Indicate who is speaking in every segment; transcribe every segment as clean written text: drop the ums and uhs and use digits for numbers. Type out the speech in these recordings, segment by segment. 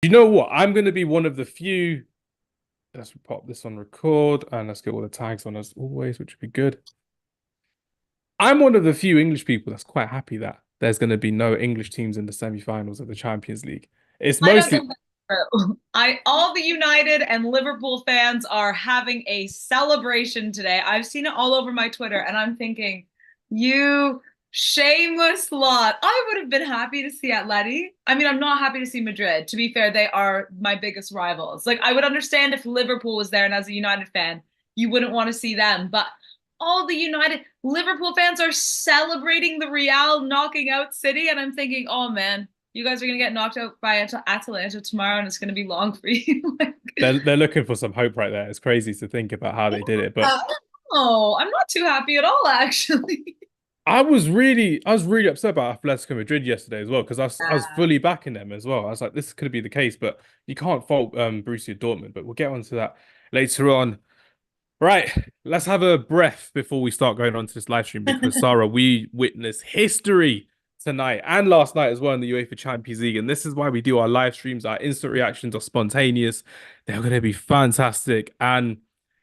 Speaker 1: You know what? I'm going to be one of the few. Let's pop this on record and let's get all the tags on as always, which would be good. I'm one of the few English people that's quite happy that there's going to be no English teams in the semi-finals of the Champions League. It's
Speaker 2: I don't
Speaker 1: mostly,
Speaker 2: think that's true. I all the United and Liverpool fans are having a celebration today. I've seen it all over my Twitter, and I'm thinking, you shameless lot. I would have been happy to see Atleti. I mean, I'm not happy to see Madrid. To be fair, they are my biggest rivals. Like, I would understand if Liverpool was there, and as a United fan, you wouldn't want to see them. But all the United Liverpool fans are celebrating the Real knocking out City, and I'm thinking, oh man, you guys are gonna get knocked out by Atalanta tomorrow, and it's gonna be long for you. Like,
Speaker 1: they're looking for some hope right there. It's crazy to think about how they did it, but
Speaker 2: oh, I'm not too happy at all, actually.
Speaker 1: I was really upset about Atletico Madrid yesterday as well because I was
Speaker 2: Uh,
Speaker 1: fully backing them as well. I was like, this could be the case, but you can't fault Borussia Dortmund. But we'll get onto that later on. Right, let's have a breath before we start going on to this live stream because Sarah, we witnessed history tonight and last night as well in the UEFA Champions League, and this is why we do our live streams. Our instant reactions are spontaneous. They're going to be fantastic. And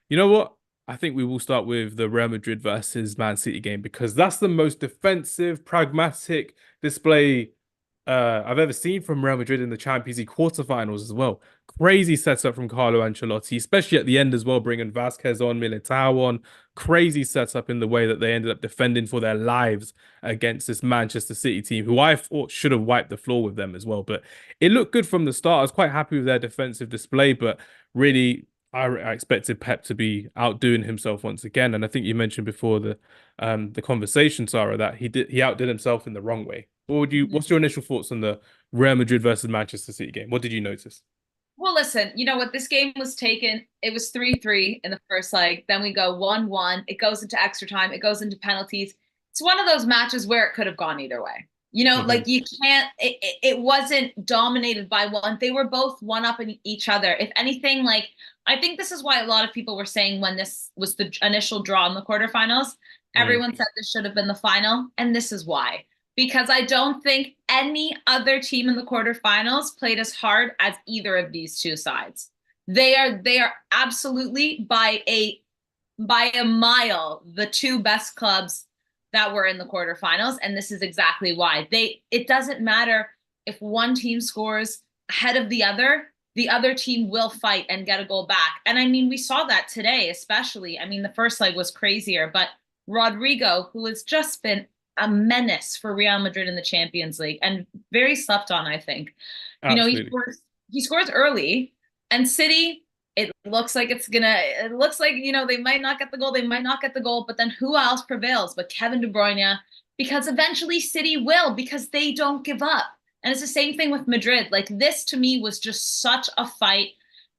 Speaker 1: you know what? I think we will start with the Real Madrid versus Man City game because that's the most defensive, pragmatic display I've ever seen from Real Madrid in the Champions League quarterfinals as well. Crazy setup from Carlo Ancelotti, especially at the end as well, bringing Vasquez on, Militao on. Crazy setup in the way that they ended up defending for their lives against this Manchester City team, who I thought should have wiped the floor with them as well. But it looked good from the start. I was quite happy with their defensive display, but really, I expected Pep to be outdoing himself once again. And I think you mentioned before the conversation, Sarah, that he outdid himself in the wrong way. What's your initial thoughts on the Real Madrid versus Manchester City game? What did you notice?
Speaker 2: well, listen, you know what? This game was taken. It was 3-3 in the first leg. Then we go 1-1. It goes into extra time. It goes into penalties. It's one of those matches where it could have gone either way.
Speaker 1: Hmm.
Speaker 2: Like you can't, it wasn't dominated by one. They were both one up in each other. If anything, like, I think this is why a lot of people were saying when this was the initial draw in the quarterfinals,
Speaker 1: Mm.
Speaker 2: everyone said this should have been the final. And this is why, because I don't think any other team in the quarterfinals played as hard as either of these two sides. They are absolutely by a mile the two best clubs that were in the quarterfinals, and this is exactly why. It doesn't matter if one team scores ahead of the other team will fight and get a goal back. And I mean, we saw that today, especially. I mean, the first leg was crazier, but Rodrigo, who has just been a menace for Real Madrid in the Champions League and very slept on, I think. You know,
Speaker 1: Absolutely.
Speaker 2: he scores early, and City, it looks like, they might not get the goal, they might not get the goal, but then who else prevails but Kevin De Bruyne? Because eventually City will, because they don't give up. And it's the same thing with Madrid. Like, this to me was just such a fight.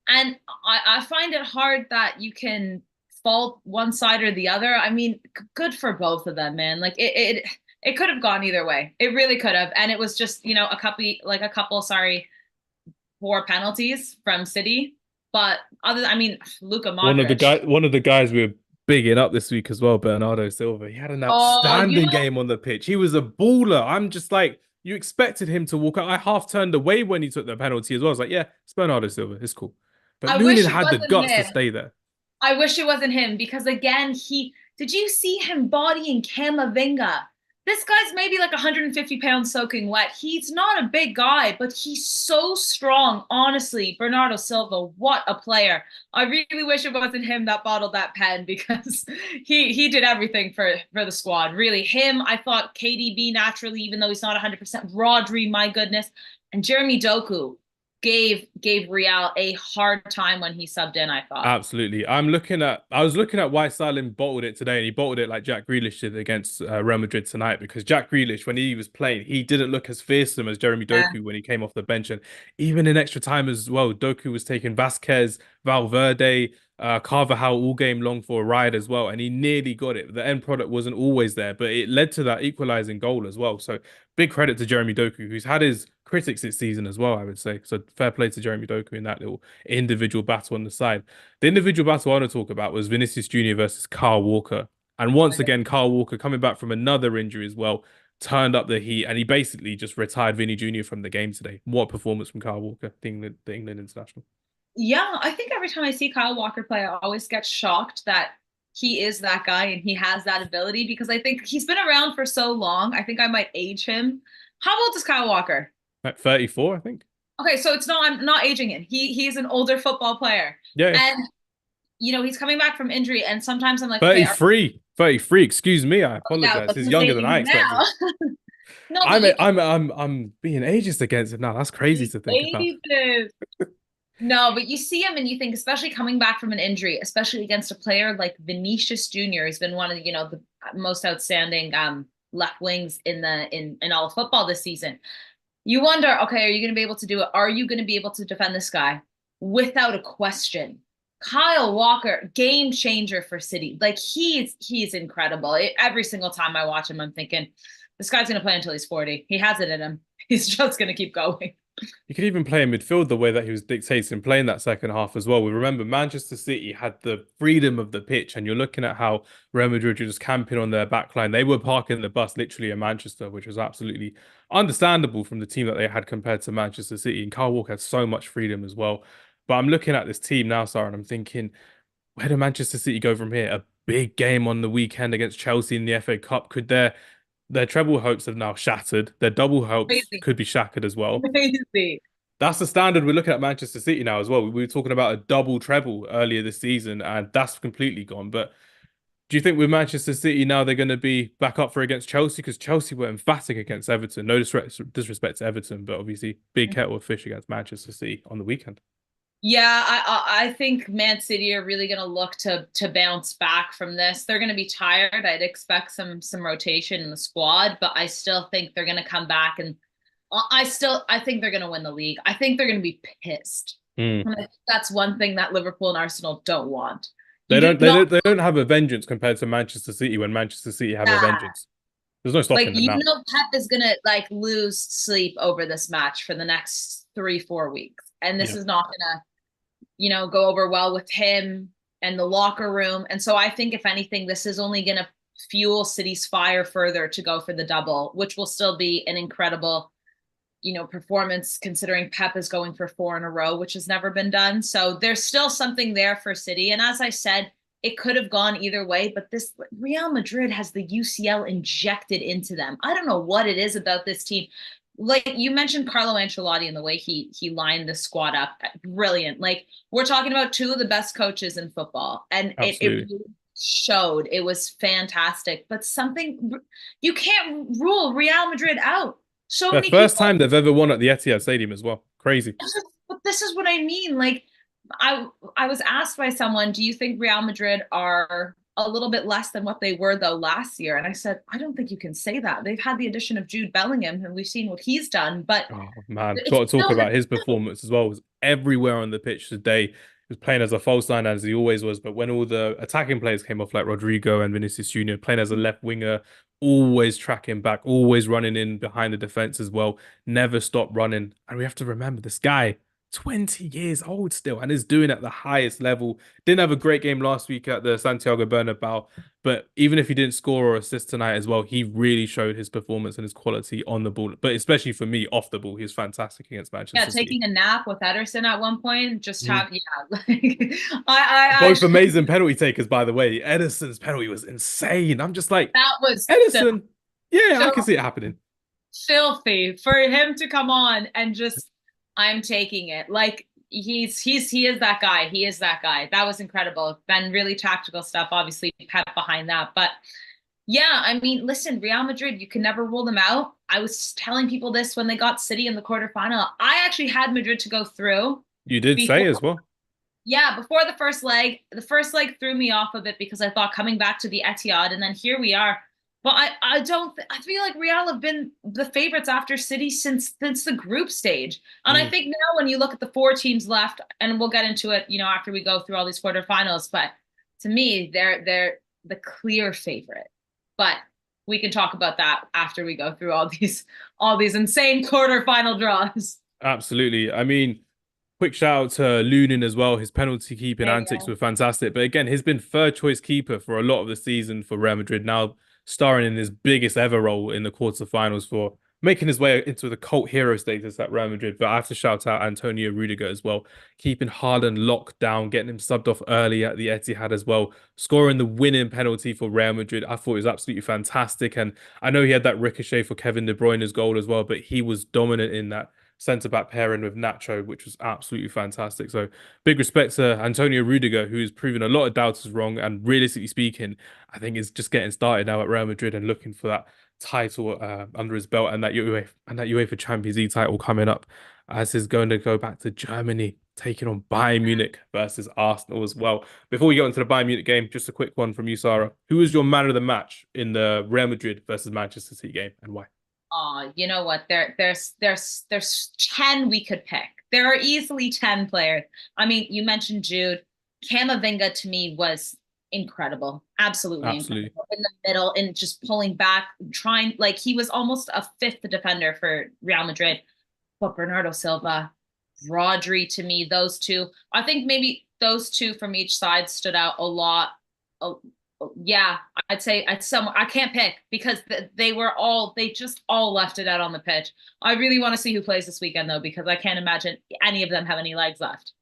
Speaker 2: And I find it hard that you can fault one side or the other. I mean, good for both of them, man. Like, it could have gone either way. It really could have. And it was just, sorry, poor penalties from City. But I mean, Luka Modric.
Speaker 1: One of the guys we were bigging up this week as well, Bernardo Silva. He had an
Speaker 2: Oh,
Speaker 1: outstanding game on the pitch. He was a baller. I'm just like, you expected him to walk out. I half turned away when he took the penalty as well. I was like, yeah, it's Bernardo Silva. It's cool. But
Speaker 2: I
Speaker 1: Noonan
Speaker 2: wish it
Speaker 1: had the
Speaker 2: wasn't
Speaker 1: guts to
Speaker 2: him.
Speaker 1: stay there.
Speaker 2: I wish it wasn't him because, again, did you see him bodying Camavinga? This guy's maybe like 150 pounds soaking wet. He's not a big guy, but he's so strong. Honestly, Bernardo Silva, what a player. I really wish it wasn't him that bottled that pen because he did everything for the squad. Really, him, I thought KDB naturally, even though he's not 100%. Rodri, my goodness. And Jeremy Doku gave Real a hard time when he subbed in, I thought.
Speaker 1: Absolutely. I was looking at why Salim bottled it today, and he bottled it like Jack Grealish did against Real Madrid tonight because Jack Grealish, when he was playing, he didn't look as fearsome as Jeremy
Speaker 2: Yeah.
Speaker 1: Doku when he came off the bench. And even in extra time as well, Doku was taking Vasquez, Valverde, Carvajal all game long for a ride as well, and he nearly got it. The end product wasn't always there, but it led to that equalizing goal as well. So big credit to Jeremy Doku, who's had his critics this season as well, I would say. So fair play to Jeremy Doku in that little individual battle on the side. The individual battle I want to talk about was Vinicius Jr. versus Carl Walker. And once again, Carl Walker coming back from another injury as well. turned up the heat, and he basically just retired Vinny Jr. from the game today. What a performance from Kyle Walker, the England international.
Speaker 2: Yeah, I think every time I see Kyle Walker play, I always get shocked that he is that guy and he has that ability because I think he's been around for so long. I think I might age him. How old is Kyle Walker?
Speaker 1: At 34, I think.
Speaker 2: Okay, so it's not I'm not aging him. He's an older football player.
Speaker 1: Yeah, yeah.
Speaker 2: And he's coming back from injury and sometimes I'm like, okay,
Speaker 1: 33. 33. Excuse me, I
Speaker 2: yeah,
Speaker 1: apologize.
Speaker 2: what's
Speaker 1: He's
Speaker 2: his
Speaker 1: younger than
Speaker 2: aging
Speaker 1: I
Speaker 2: him now?
Speaker 1: expected.
Speaker 2: No, but you can
Speaker 1: I'm being ageist against him now. That's crazy
Speaker 2: see
Speaker 1: to think about.
Speaker 2: ages. No, but you see him and you think, especially coming back from an injury, especially against a player like Vinicius Jr., who's been one of the most outstanding left wings in all of football this season. You wonder, okay, are you going to be able to do it? Are you going to be able to defend this guy? Without a question. Kyle Walker, game changer for City. Like he's incredible. Every single time I watch him, I'm thinking, this guy's going to play until he's 40. He has it in him. He's just going to keep going.
Speaker 1: You could even play in midfield the way that he was dictating playing that second half as well. We remember Manchester City had the freedom of the pitch, and you're looking at how Real Madrid were just camping on their back line. They were parking the bus literally in Manchester, which was absolutely understandable from the team that they had compared to Manchester City. And Kyle Walker had so much freedom as well. But I'm looking at this team now, Sarah, and I'm thinking, where do Manchester City go from here? A big game on the weekend against Chelsea in the FA Cup. Could their treble hopes have now shattered? Their double hopes
Speaker 2: Crazy.
Speaker 1: could be shattered as well.
Speaker 2: Crazy.
Speaker 1: That's the standard we're looking at Manchester City now as well. We were talking about a double treble earlier this season, and that's completely gone. But do you think with Manchester City now they're going to be back up for against Chelsea? Because Chelsea were emphatic against Everton. No disrespect to Everton, but obviously big kettle of fish against Manchester City on the weekend.
Speaker 2: Yeah, I think Man City are really going to look to bounce back from this. They're going to be tired. I'd expect some rotation in the squad, but I still think they're going to come back and I think they're going to win the league. I think they're going to be pissed.
Speaker 1: Mm.
Speaker 2: And I think that's one thing that Liverpool and Arsenal don't want.
Speaker 1: They
Speaker 2: You do
Speaker 1: don't they
Speaker 2: not
Speaker 1: don't they don't have a vengeance compared to Manchester City when Manchester City have a
Speaker 2: that.
Speaker 1: vengeance. There's no
Speaker 2: Like
Speaker 1: stopping them now.
Speaker 2: Pep is going to like lose sleep over this match for the next 3-4 weeks. And this
Speaker 1: Yeah.
Speaker 2: is not going to go over well with him and the locker room. And so I think if anything, this is only going to fuel City's fire further to go for the double, which will still be an incredible, performance considering Pep is going for 4 in a row, which has never been done. So there's still something there for City. And as I said, it could have gone either way, but this Real Madrid has the UCL injected into them. I don't know what it is about this team. Like you mentioned Carlo Ancelotti and the way he lined the squad up. Brilliant. Like we're talking about two of the best coaches in football. And it
Speaker 1: Absolutely.
Speaker 2: really showed. It was fantastic. But you can't rule Real Madrid out. So
Speaker 1: The
Speaker 2: many
Speaker 1: first
Speaker 2: people
Speaker 1: time they've ever won at the Etihad Stadium as well. Crazy.
Speaker 2: but this is what I mean. Like I was asked by someone, do you think Real Madrid are a little bit less than what they were though last year? And I said, I don't think you can say that. They've had the addition of Jude Bellingham and we've seen what he's done, but
Speaker 1: Oh man,
Speaker 2: it's
Speaker 1: got to talk
Speaker 2: still
Speaker 1: about his performance as well. He was everywhere on the pitch today. He was playing as a false nine as he always was, but when all the attacking players came off, like Rodrigo and Vinicius Jr., playing as a left winger, always tracking back, always running in behind the defense as well, never stopped running. And we have to remember this guy, 20 years old still, and is doing at the highest level. Didn't have a great game last week at the Santiago Bernabeu, but even if he didn't score or assist tonight as well, he really showed his performance and his quality on the ball. But especially for me, off the ball, he was fantastic against
Speaker 2: yeah,
Speaker 1: Manchester City.
Speaker 2: taking a nap with Ederson at one point, just
Speaker 1: Mm.
Speaker 2: have like I
Speaker 1: Both
Speaker 2: actually
Speaker 1: amazing penalty takers, by the way. Edison's penalty was insane. I'm just like,
Speaker 2: that was
Speaker 1: Edison, yeah, I
Speaker 2: so
Speaker 1: can see it happening.
Speaker 2: filthy for him to come on and just I'm taking it. Like he is that guy. He is that guy. That was incredible. Then really tactical stuff, obviously Pep behind that. But yeah, I mean, listen, Real Madrid, you can never rule them out. I was telling people this when they got City in the quarterfinal. I actually had Madrid to go through
Speaker 1: You did say
Speaker 2: before
Speaker 1: as well.
Speaker 2: yeah, before the first leg. The first leg threw me off a bit because I thought coming back to the Etihad, and then here we are. But I don't I feel like Real have been the favorites after City since the group stage. And I
Speaker 1: Mm.
Speaker 2: think now when you look at the 4 teams left, and we'll get into it, after we go through all these quarterfinals, but to me, they're the clear favorite. But we can talk about that after we go through all these insane quarterfinal draws.
Speaker 1: Absolutely. I mean, quick shout out to Lunin as well. His penalty keeping
Speaker 2: Yeah,
Speaker 1: antics were fantastic. But again, he's been third choice keeper for a lot of the season for Real Madrid. Now starring in his biggest ever role in the quarterfinals for making his way into the cult hero status at Real Madrid. But I have to shout out Antonio Rudiger as well, keeping Haaland locked down, getting him subbed off early at the Etihad as well, scoring the winning penalty for Real Madrid. I thought it was absolutely fantastic. And I know he had that ricochet for Kevin De Bruyne's goal as well, but he was dominant in that centre back pairing with Nacho, which was absolutely fantastic. So big respect to Antonio Rudiger, who's proven a lot of doubters wrong. And realistically speaking, I think is just getting started now at Real Madrid and looking for that title under his belt and that UEFA Champions League title coming up, as he's going to go back to Germany, taking on Bayern Munich versus Arsenal as well. Before we get into the Bayern Munich game, just a quick one from you, Sarah. Who was your man of the match in the Real Madrid versus Manchester City game, and why?
Speaker 2: You know what? There's 10 we could pick. There are easily 10 players. I mean, you mentioned Jude. Camavinga to me was incredible. Absolutely
Speaker 1: Absolutely.
Speaker 2: incredible. In the middle and just pulling back, trying like he was almost a fifth defender for Real Madrid. But Bernardo Silva, Rodri to me, those two. I think maybe those two from each side stood out a lot. Yeah, I'd say I can't pick because they just all left it out on the pitch. I really want to see who plays this weekend though, because I can't imagine any of them have any legs left.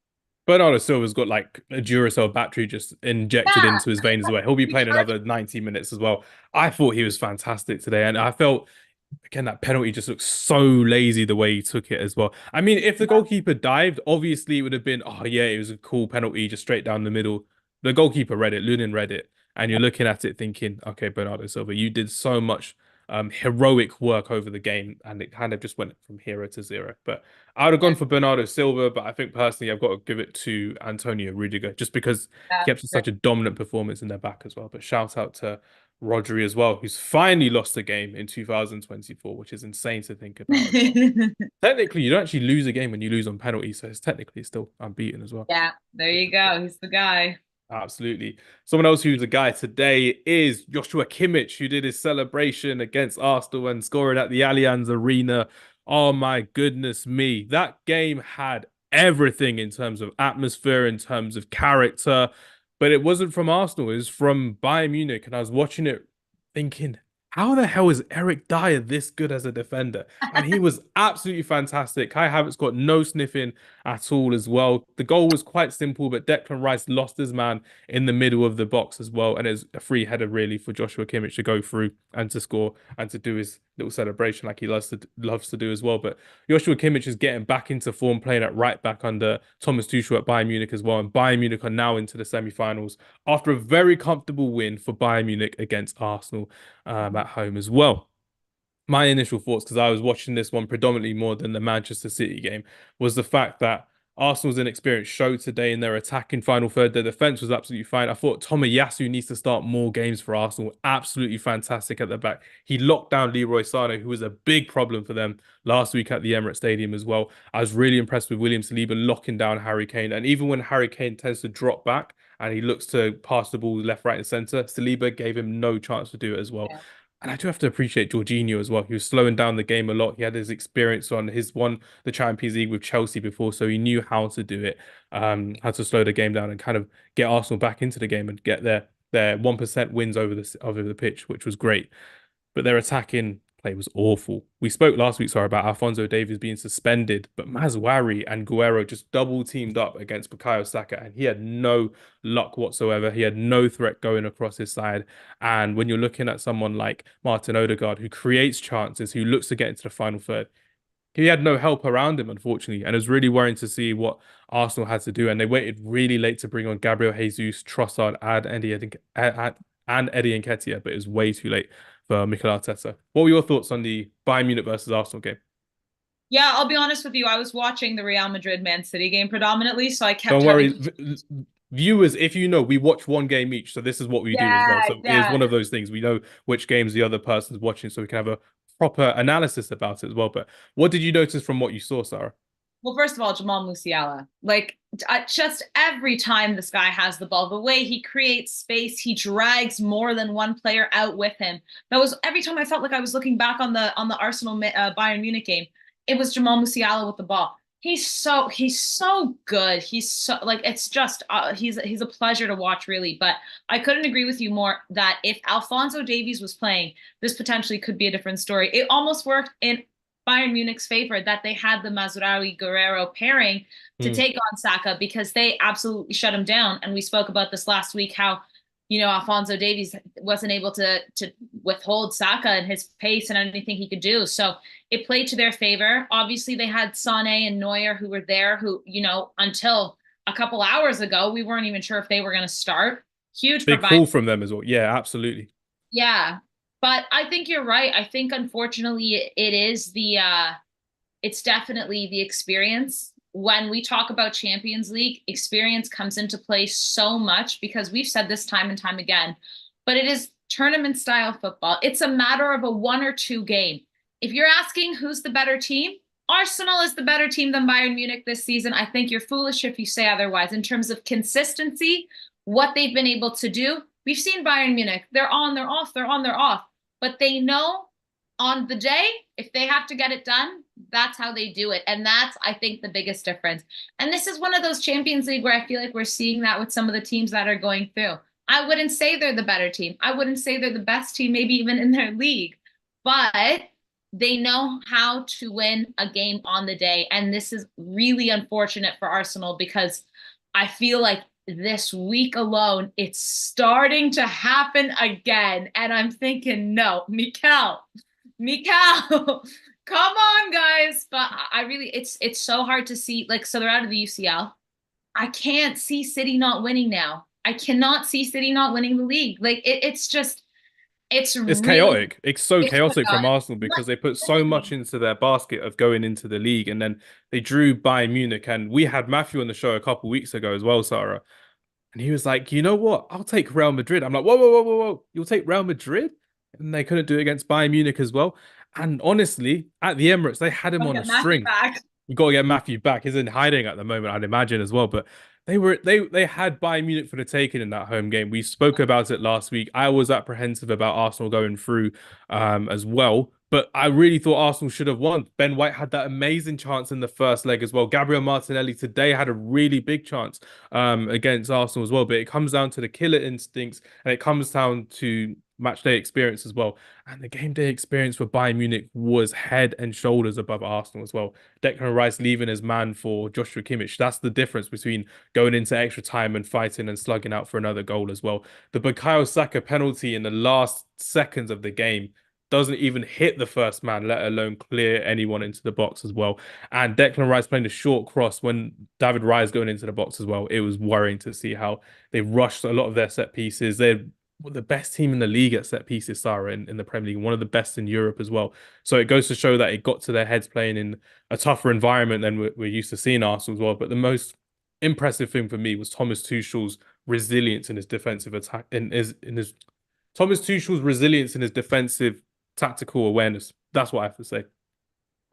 Speaker 1: Bernardo Silva's got like a Duracell battery just injected
Speaker 2: Yeah,
Speaker 1: into his veins as well. He'll be playing another 90 minutes as well. I thought he was fantastic today, and I felt again that penalty just looks so lazy the way he took it as well. I mean, if the goalkeeper dived, obviously it would have been, oh yeah, it was a cool penalty just straight down the middle. The goalkeeper read it, Lunin read it, and you're looking at it thinking, okay, Bernardo Silva, you did so much heroic work over the game, and it kind of just went from hero to zero. But I would have
Speaker 2: yeah,
Speaker 1: gone for Bernardo Silva, but I think personally I've got to give it to Antonio Rudiger just because he
Speaker 2: yeah.
Speaker 1: kept such a dominant performance in their back as well. But shout out to Rodri as well, who's finally lost a game in 2024, which is insane to think about as well. Technically, you don't actually lose a game when you lose on penalty, so it's technically still unbeaten as well.
Speaker 2: Yeah, there you go. He's the guy.
Speaker 1: Absolutely. Someone else who's a guy today is Joshua Kimmich, who did his celebration against Arsenal and scoring at the Allianz Arena. Oh my goodness me. That game had everything in terms of atmosphere, in terms of character, but it wasn't from Arsenal, it was from Bayern Munich. And I was watching it thinking, how the hell is Eric Dyer this good as a defender? And he was absolutely fantastic. Kai Havertz got no sniffing at all as well. The goal was quite simple, but Declan Rice lost his man in the middle of the box as well. And it's a free header really for Joshua Kimmich to go through and to score and to do his little celebration like he loves to do as well. But Joshua Kimmich is getting back into form, playing at right back under Thomas Tuchel at Bayern Munich as well. And Bayern Munich are now into the semi-finals after a very comfortable win for Bayern Munich against Arsenal at home as well. My initial thoughts, because I was watching this one predominantly more than the Manchester City game, was the fact that Arsenal's inexperience showed today in their attacking final third. Their defense was absolutely fine. I thought Tomiyasu needs to start more games for Arsenal. Absolutely fantastic at the back. He locked down Leroy Sané, who was a big problem for them last week at the Emirates Stadium as well. I was really impressed with William Saliba locking down Harry Kane. And even when Harry Kane tends to drop back and he looks to pass the ball left, right, and centre, Saliba gave him no chance to do it as well.
Speaker 2: Yeah.
Speaker 1: And I do have to appreciate Jorginho as well. He was slowing down the game a lot. He had his experience on his won the Champions League with Chelsea before, so he knew how to do it, how to slow the game down and kind of get Arsenal back into the game and get their 1% wins over the pitch, which was great. But their attacking play was awful. We spoke last week, sorry, about Alphonso Davies being suspended, but Mazwari and Guerrero just double teamed up against Bukayo Saka, and he had no luck whatsoever. He had no threat going across his side. And when you're looking at someone like Martin Odegaard, who creates chances, who looks to get into the final third, he had no help around him, unfortunately. And it was really worrying to see what Arsenal had to do. And they waited really late to bring on Gabriel Jesus, Trossard, and Eddie Nketiah, but it was way too late for Mikel Arteta. What were your thoughts on the Bayern Munich versus Arsenal game?
Speaker 2: Yeah, I'll be honest with you. I was watching the Real Madrid Man City game predominantly, so I kept
Speaker 1: Don't
Speaker 2: having.
Speaker 1: worry, viewers, if you know, we watch one game each, so this is what we do as well.
Speaker 2: Yeah,
Speaker 1: So it is
Speaker 2: yeah.
Speaker 1: one of those things. We know which games the other person's watching, so we can have a proper analysis about it as well. But what did you notice from what you saw, Sarah?
Speaker 2: Well, first of all, Jamal Musiala. Like, just every time this guy has the ball, the way he creates space, he drags more than one player out with him. That was every time I felt like I was looking back on the Arsenal Bayern Munich game. It was Jamal Musiala with the ball. He's so good. He's so like it's just he's a pleasure to watch really. But I couldn't agree with you more that if Alphonso Davies was playing, this potentially could be a different story. It almost worked in Bayern Munich's favor that they had the Mazraoui Guerrero pairing to
Speaker 1: Mm.
Speaker 2: take on Saka because they absolutely shut him down. And we spoke about this last week how Alphonso Davies wasn't able to withhold Saka and his pace and anything he could do. So it played to their favor. Obviously, they had Sané and Neuer who were there, who, until a couple hours ago, we weren't even sure if they were going to start. Huge for
Speaker 1: Big
Speaker 2: Bayern.
Speaker 1: haul from them as well. Yeah, absolutely.
Speaker 2: Yeah. But I think you're right. I think unfortunately it is it's definitely the experience. When we talk about Champions League, experience comes into play so much because we've said this time and time again, but it is tournament style football. It's a matter of a 1 or 2 game. If you're asking who's the better team, Arsenal is the better team than Bayern Munich this season. I think you're foolish if you say otherwise. In terms of consistency, what they've been able to do, we've seen Bayern Munich. They're on, they're off, they're on, they're off. But they know on the day, if they have to get it done, that's how they do it. And that's, I think, the biggest difference. And this is one of those Champions League where I feel like we're seeing that with some of the teams that are going through. I wouldn't say they're the better team. I wouldn't say they're the best team, maybe even in their league. But they know how to win a game on the day. And this is really unfortunate for Arsenal because I feel like this week alone, it's starting to happen again. And I'm thinking, no, Mikel, come on, guys. But I really, it's so hard to see. Like, so they're out of the UCL. I can't see City not winning now. I cannot see City not winning the league. Like, it's just, it's
Speaker 1: It's
Speaker 2: really,
Speaker 1: chaotic. It's so
Speaker 2: it's
Speaker 1: chaotic from
Speaker 2: chaotic.
Speaker 1: Arsenal because they put so much into their basket of going into the league, and then they drew Bayern Munich. And we had Matthew on the show a couple weeks ago as well, Sarah. And he was like, you know what? I'll take Real Madrid. I'm like, whoa, whoa, whoa, whoa, whoa. You'll take Real Madrid? And they couldn't do it against Bayern Munich as well. And honestly, at the Emirates, they had him
Speaker 2: I'll
Speaker 1: on a
Speaker 2: get Matthew
Speaker 1: string.
Speaker 2: back.
Speaker 1: You got to get Matthew back. He's in hiding at the moment, I'd imagine as well. But they had Bayern Munich for the taking in that home game. We spoke about it last week. I was apprehensive about Arsenal going through as well. But I really thought Arsenal should have won. Ben White had that amazing chance in the first leg as well. Gabriel Martinelli today had a really big chance against Arsenal as well. But it comes down to the killer instincts and it comes down to match day experience as well. And the game day experience for Bayern Munich was head and shoulders above Arsenal as well. Declan Rice leaving his man for Joshua Kimmich. That's the difference between going into extra time and fighting and slugging out for another goal as well. The Bukayo Saka penalty in the last seconds of the game doesn't even hit the first man, let alone clear anyone into the box as well. And Declan Rice playing the short cross when David Raya is going into the box as well. It was worrying to see how they rushed a lot of their set pieces. They're the best team in the league at set pieces, Sarah, in the Premier League, one of the best in Europe as well. So it goes to show that it got to their heads playing in a tougher environment than we're used to seeing Arsenal as well. But the most impressive thing for me was Thomas Tuchel's resilience in his defensive attack, in his Thomas Tuchel's resilience in his defensive tactical awareness. That's what I have to say.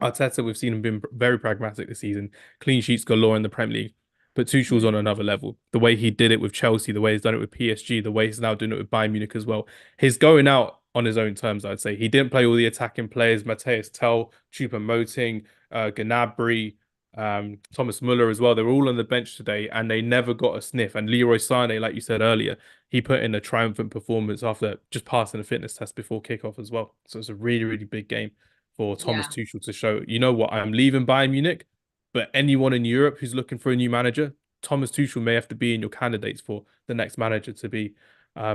Speaker 1: Arteta, we've seen him been very pragmatic this season, clean sheets galore in the Premier League. But Tuchel's on another level. The way he did it with Chelsea, the way he's done it with PSG, the way he's now doing it with Bayern Munich as well. He's going out on his own terms, I'd say. He didn't play all the attacking players, Matthias Tell, Choupo-Moting, Gnabry, Thomas Muller as well. They were all on the bench today and they never got a sniff. And Leroy Sané, like you said earlier, he put in a triumphant performance after just passing a fitness test before kickoff as well. So it's a really, really big game for Thomas
Speaker 2: Yeah.
Speaker 1: Tuchel to show, you know what, I'm leaving Bayern Munich, but anyone in Europe who's looking for a new manager, Thomas Tuchel may have to be in your candidates for the next manager to be.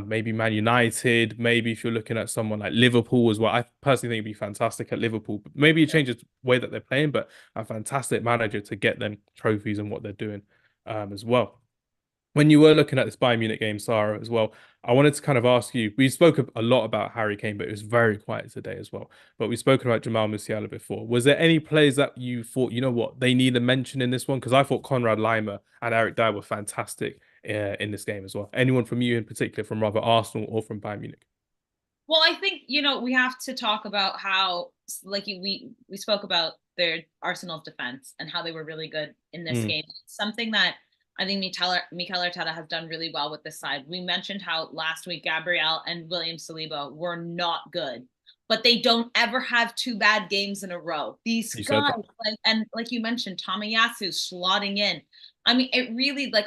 Speaker 1: Maybe Man United, maybe if you're looking at someone like Liverpool as well. I personally think he'd be fantastic at Liverpool. Maybe it changes the way that they're playing, but a fantastic manager to get them trophies and what they're doing as well. When you were looking at this Bayern Munich game, Sarah, as well, I wanted to kind of ask you. We spoke a lot about Harry Kane, but it was very quiet today as well. But we've spoken about Jamal Musiala before. Was there any players that you thought, you know what, they need a mention in this one? Because I thought Konrad Laimer and Eric Dyer were fantastic in this game as well. Anyone from you in particular, from rather Arsenal or from Bayern Munich?
Speaker 2: Well, I think, we have to talk about how, like we spoke about their Arsenal's defense and how they were really good in this
Speaker 1: Mm,
Speaker 2: game. Something that I think Mikel Arteta has done really well with this side. We mentioned how last week Gabriel and William Saliba were not good. but they don't ever have two bad games in a row. These
Speaker 1: You said
Speaker 2: guys,
Speaker 1: that.
Speaker 2: like, and like you mentioned, Tomiyasu slotting in. I mean, it really like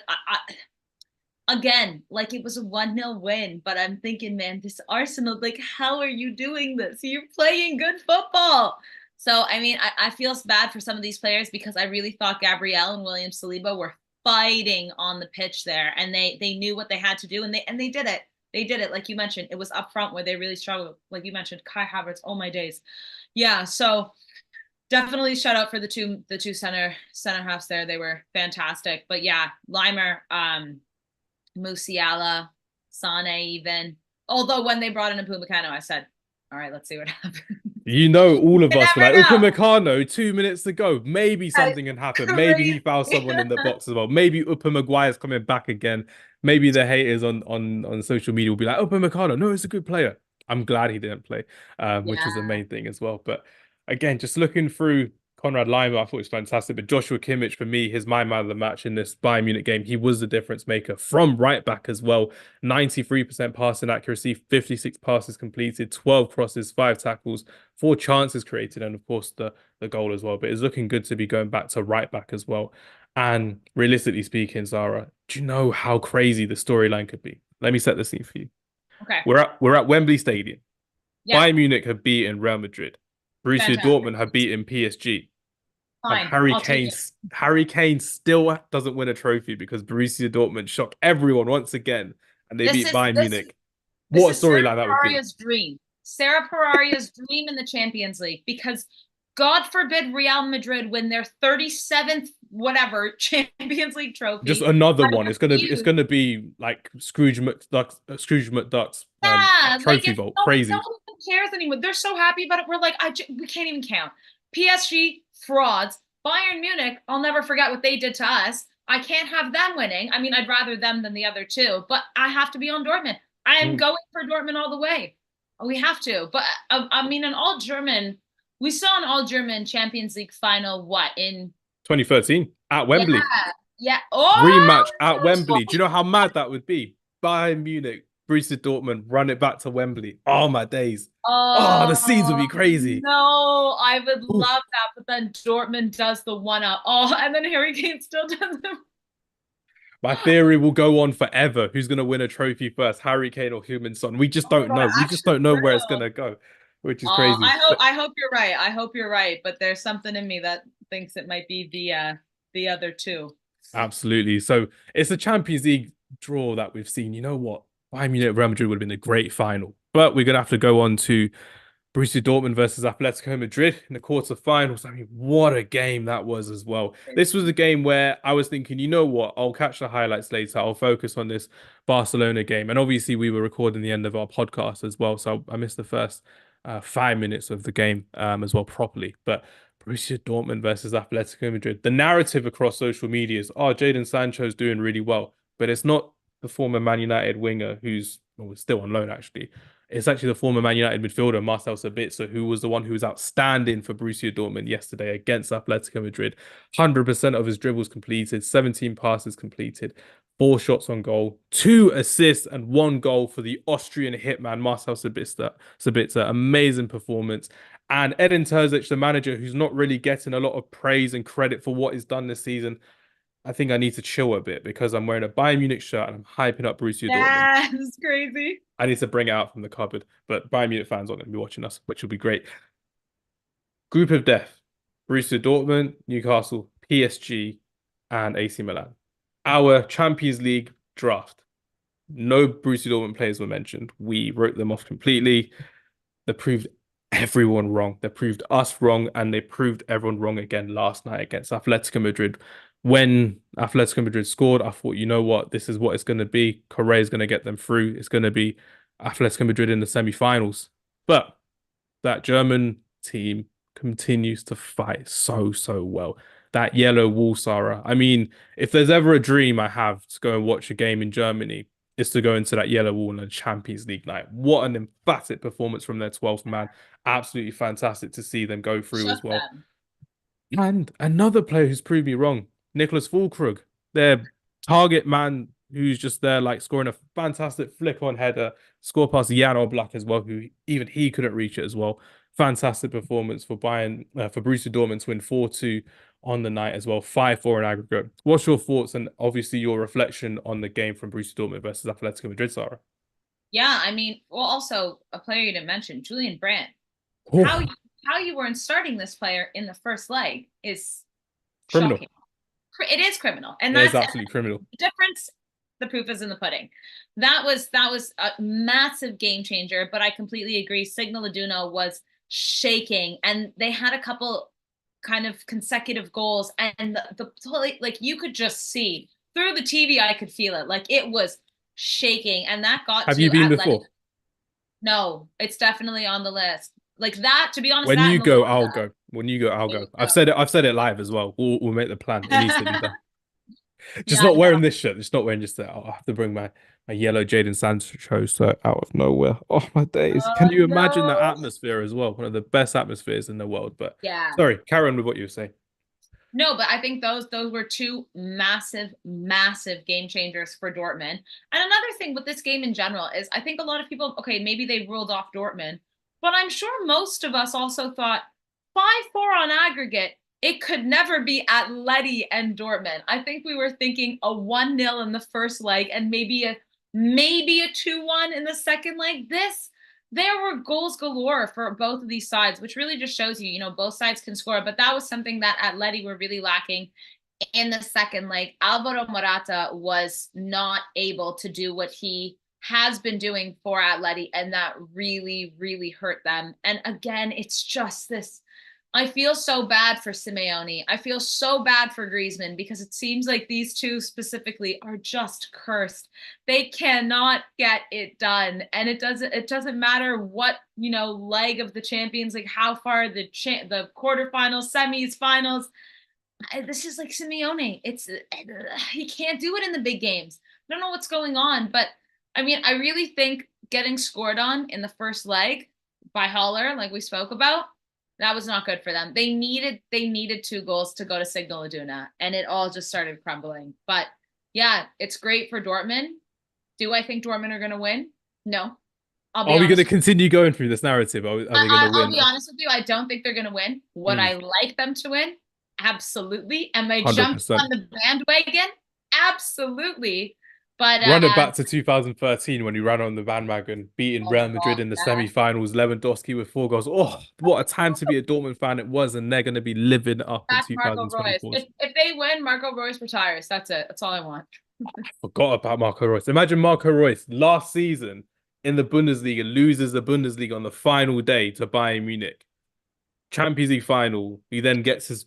Speaker 2: again, like it was a 1-0 win, but I'm thinking, man, this Arsenal, like, how are you doing this? You're playing good football. So, I mean, I feel bad for some of these players because I really thought Gabriel and William Saliba were fighting on the pitch there, and they knew what they had to do, and they did it. They did it, like you mentioned. It was up front where they really struggled. Like you mentioned, Kai Havertz. Oh my days, yeah. So definitely shout out for the two center halves there. They were fantastic. But yeah, Limer, Musiala, Sane even. Although when they brought in Upamecano, I said, all right, let's see what happens.
Speaker 1: You know, all of
Speaker 2: You
Speaker 1: us were
Speaker 2: never
Speaker 1: like,
Speaker 2: know.
Speaker 1: Upamecano, 2 minutes to go. Maybe something can happen. Maybe he found
Speaker 2: Crazy.
Speaker 1: someone in the box as well. Maybe Upa Maguire's coming back again. Maybe the haters on social media will be like, Upamecano, no, he's a good player. I'm glad he didn't play, which is the
Speaker 2: Yeah.
Speaker 1: main thing as well. But again, just looking through Conrad Laimer, I thought it was fantastic. But Joshua Kimmich, for me, his my man of the match in this Bayern Munich game. He was the difference maker from right back as well. 93% passing accuracy, 56 passes completed, 12 crosses, 5 tackles, 4 chances created, and of course the goal as well. But it's looking good to be going back to right back as well. And realistically speaking, Zara, do you know how crazy the storyline could be? Let me set the scene for you.
Speaker 2: Okay.
Speaker 1: We're at Wembley Stadium.
Speaker 2: Yeah.
Speaker 1: Bayern Munich have beaten Real Madrid. Borussia
Speaker 2: Fantastic.
Speaker 1: Dortmund have beaten PSG. And
Speaker 2: Fine. I'll take it.
Speaker 1: Harry Kane still doesn't win a trophy because Borussia Dortmund shock everyone once again and they
Speaker 2: This
Speaker 1: beat
Speaker 2: is
Speaker 1: Bayern
Speaker 2: this is
Speaker 1: Munich.
Speaker 2: this
Speaker 1: What a
Speaker 2: is Sarah
Speaker 1: storyline that would be.
Speaker 2: Peraria's dream. Sarah Peraria's dream in the Champions League because God forbid Real Madrid win their 37th whatever Champions League
Speaker 1: Just
Speaker 2: trophy.
Speaker 1: another
Speaker 2: I
Speaker 1: one. It's
Speaker 2: refuse.
Speaker 1: gonna be like Scrooge McDuck's
Speaker 2: Yeah, like
Speaker 1: trophy
Speaker 2: it's
Speaker 1: vault.
Speaker 2: no
Speaker 1: Crazy.
Speaker 2: one even cares anymore. They're so happy about it. We're like, we can't even count. PSG frauds. Bayern Munich. I'll never forget what they did to us. I can't have them winning. I mean, I'd rather them than the other two, but I have to be on Dortmund. I am
Speaker 1: Mm.
Speaker 2: going for Dortmund all the way. We have to. But I mean, an all German. We saw an all German Champions League final. What in?
Speaker 1: 2013 at
Speaker 2: Yeah,
Speaker 1: Wembley.
Speaker 2: yeah. Oh,
Speaker 1: Rematch at Wembley. Do you know how mad that would be? Bayern Munich, Borussia Dortmund, run it back to Wembley. Oh my days. Oh, the scenes would
Speaker 2: oh
Speaker 1: be crazy.
Speaker 2: no, I would
Speaker 1: Oof.
Speaker 2: love that. But then Dortmund does the 1-up. Oh, and then Harry Kane still does them.
Speaker 1: My theory will go on forever. Who's going to win a trophy first, Harry Kane or Heung-min Son? We just
Speaker 2: Oh my
Speaker 1: don't
Speaker 2: god,
Speaker 1: know. We just
Speaker 2: actually
Speaker 1: don't know where it's going
Speaker 2: true.
Speaker 1: to go, which is
Speaker 2: Oh,
Speaker 1: crazy.
Speaker 2: I hope you're right. I hope you're right. But there's something in me that thinks it might be the other two.
Speaker 1: Absolutely. So it's a Champions League draw that we've seen. You know what? Bayern Munich Real Madrid would have been a great final, but we're going to have to go on to Borussia Dortmund versus Atletico Madrid in the quarterfinals. I mean, what a game that was as well. This was a game where I was thinking, you know what? I'll catch the highlights later. I'll focus on this Barcelona game. And obviously, we were recording the end of our podcast as well. So I missed the first 5 minutes of the game as well properly. But Borussia Dortmund versus Atletico Madrid. The narrative across social media is, oh, Jadon Sancho's doing really well. But it's not the former Man United winger who's well, still on loan, actually. It's actually the former Man United midfielder Marcel Sabitzer, who was the one who was outstanding for Borussia Dortmund yesterday against Atletico Madrid. 100% of his dribbles completed, 17 passes completed, 4 shots on goal, 2 assists, and 1 goal for the Austrian hitman Marcel Sabitzer. Sabitzer, amazing performance. And Edin Terzic, the manager, who's not really getting a lot of praise and credit for what he's done this season. I think I need to chill a bit because I'm wearing a Bayern Munich shirt and I'm hyping up Borussia Dortmund.
Speaker 2: Yeah, it's crazy.
Speaker 1: I need to bring it out from the cupboard. But Bayern Munich fans aren't going to be watching us, which will be great. Group of death: Borussia Dortmund, Newcastle, PSG, and AC Milan. Our Champions League draft. No Borussia Dortmund players were mentioned. We wrote them off completely. They proved everyone wrong. They proved us wrong, and they proved everyone wrong again last night against Atletico Madrid. When Atletico Madrid scored, I thought, you know what, this is what it's going to be. Correa is going to get them through. It's going to be Atletico Madrid in the semi-finals. But that German team continues to fight so well. That yellow wall, Sarah. I mean, if there's ever a dream I have to go and watch a game in Germany, is to go into that yellow wall on a Champions League night. What an emphatic performance from their 12th man. Absolutely fantastic to see them go through
Speaker 2: Shut
Speaker 1: as well.
Speaker 2: them.
Speaker 1: And another player who's proved me wrong, Nicholas Füllkrug, their target man who's just there, like scoring a fantastic flick on header, score past Jan Oblak as well, who even he couldn't reach it as well. Fantastic performance for Bayern, for Borussia Dortmund to win 4-2 on the night as well, 5-4 in aggregate. What's your thoughts and obviously your reflection on the game from Borussia Dortmund versus Atletico Madrid, Sarah?
Speaker 2: Yeah, I mean, well, also a player you didn't mention, Julian Brandt. How
Speaker 1: Oh,
Speaker 2: you how you weren't starting this player in the first leg is
Speaker 1: criminal.
Speaker 2: shocking. It is criminal, and
Speaker 1: It is
Speaker 2: that's
Speaker 1: absolutely criminal.
Speaker 2: the difference. The proof is in the pudding. That was a massive game changer. But I completely agree. Signal Iduna was shaking, and they had a couple kind of consecutive goals, and like you could just see through the TV. I could feel it, like it was shaking, and that got
Speaker 1: Have you
Speaker 2: to
Speaker 1: been
Speaker 2: Athletic.
Speaker 1: before?
Speaker 2: No, it's definitely on the list. Like that, to be honest,
Speaker 1: When
Speaker 2: that
Speaker 1: you
Speaker 2: and the
Speaker 1: go,
Speaker 2: Wanda.
Speaker 1: I'll go. When you go, I'll
Speaker 2: There you
Speaker 1: go. I've
Speaker 2: go.
Speaker 1: said it. I've said it live as well. We'll make the plan. It needs to be done. Just
Speaker 2: Yeah,
Speaker 1: not
Speaker 2: no.
Speaker 1: wearing this shirt. Just not wearing just that. I'll have to bring my yellow Jaden Sancho shirt out of nowhere. Oh my days! Can
Speaker 2: Oh
Speaker 1: you imagine that
Speaker 2: no.
Speaker 1: atmosphere as well? One of the best atmospheres in the world. But
Speaker 2: Yeah.
Speaker 1: sorry, carry on with what you were saying.
Speaker 2: No, but I think those were two massive, massive game changers for Dortmund. And another thing with this game in general is I think a lot of people, okay, maybe they ruled off Dortmund, but I'm sure most of us also thought 5-4 on aggregate. It could never be Atleti and Dortmund. I think we were thinking a 1-0 in the first leg and maybe a 2-1 in the second leg. There were goals galore for both of these sides, which really just shows you, both sides can score. But that was something that Atleti were really lacking in the second leg. Alvaro Morata was not able to do what he has been doing for Atleti, and that really, really hurt them. And again, it's just this. I feel so bad for Simeone. I feel so bad for Griezmann because it seems like these two specifically are just cursed. They cannot get it done, and it doesn't matter what leg of the Champions, like how far the quarterfinals, semis, finals. This is like Simeone. He can't do it in the big games. I don't know what's going on, but I mean, I really think getting scored on in the first leg by Haller, like we spoke about, that was not good for them. They needed 2 goals to go to Signal Iduna, and it all just started crumbling. But yeah, it's great for Dortmund. Do I think Dortmund are going to win? No. I'll be
Speaker 1: Are we going to
Speaker 2: honest.
Speaker 1: continue going through this narrative? Are they going to
Speaker 2: I'll
Speaker 1: win?
Speaker 2: be honest with you. I don't think they're going to win. Would I like them to win? Absolutely. Am I jumping
Speaker 1: 100%.
Speaker 2: on the bandwagon? Absolutely. But
Speaker 1: Run it back to 2013 when he ran on the bandwagon, beating
Speaker 2: oh my
Speaker 1: Real
Speaker 2: god,
Speaker 1: Madrid in the
Speaker 2: yeah,
Speaker 1: semi-finals, Lewandowski with 4 goals. Oh, what a time to be a Dortmund fan it was, and they're going to be living up in
Speaker 2: back Marco Royce.
Speaker 1: 2024.
Speaker 2: If they win, Marco Royce retires. That's it. That's all I want.
Speaker 1: Forgot about Marco Reus. Imagine Marco Reus last season in the Bundesliga loses the Bundesliga on the final day to Bayern Munich. Champions League final. He then gets his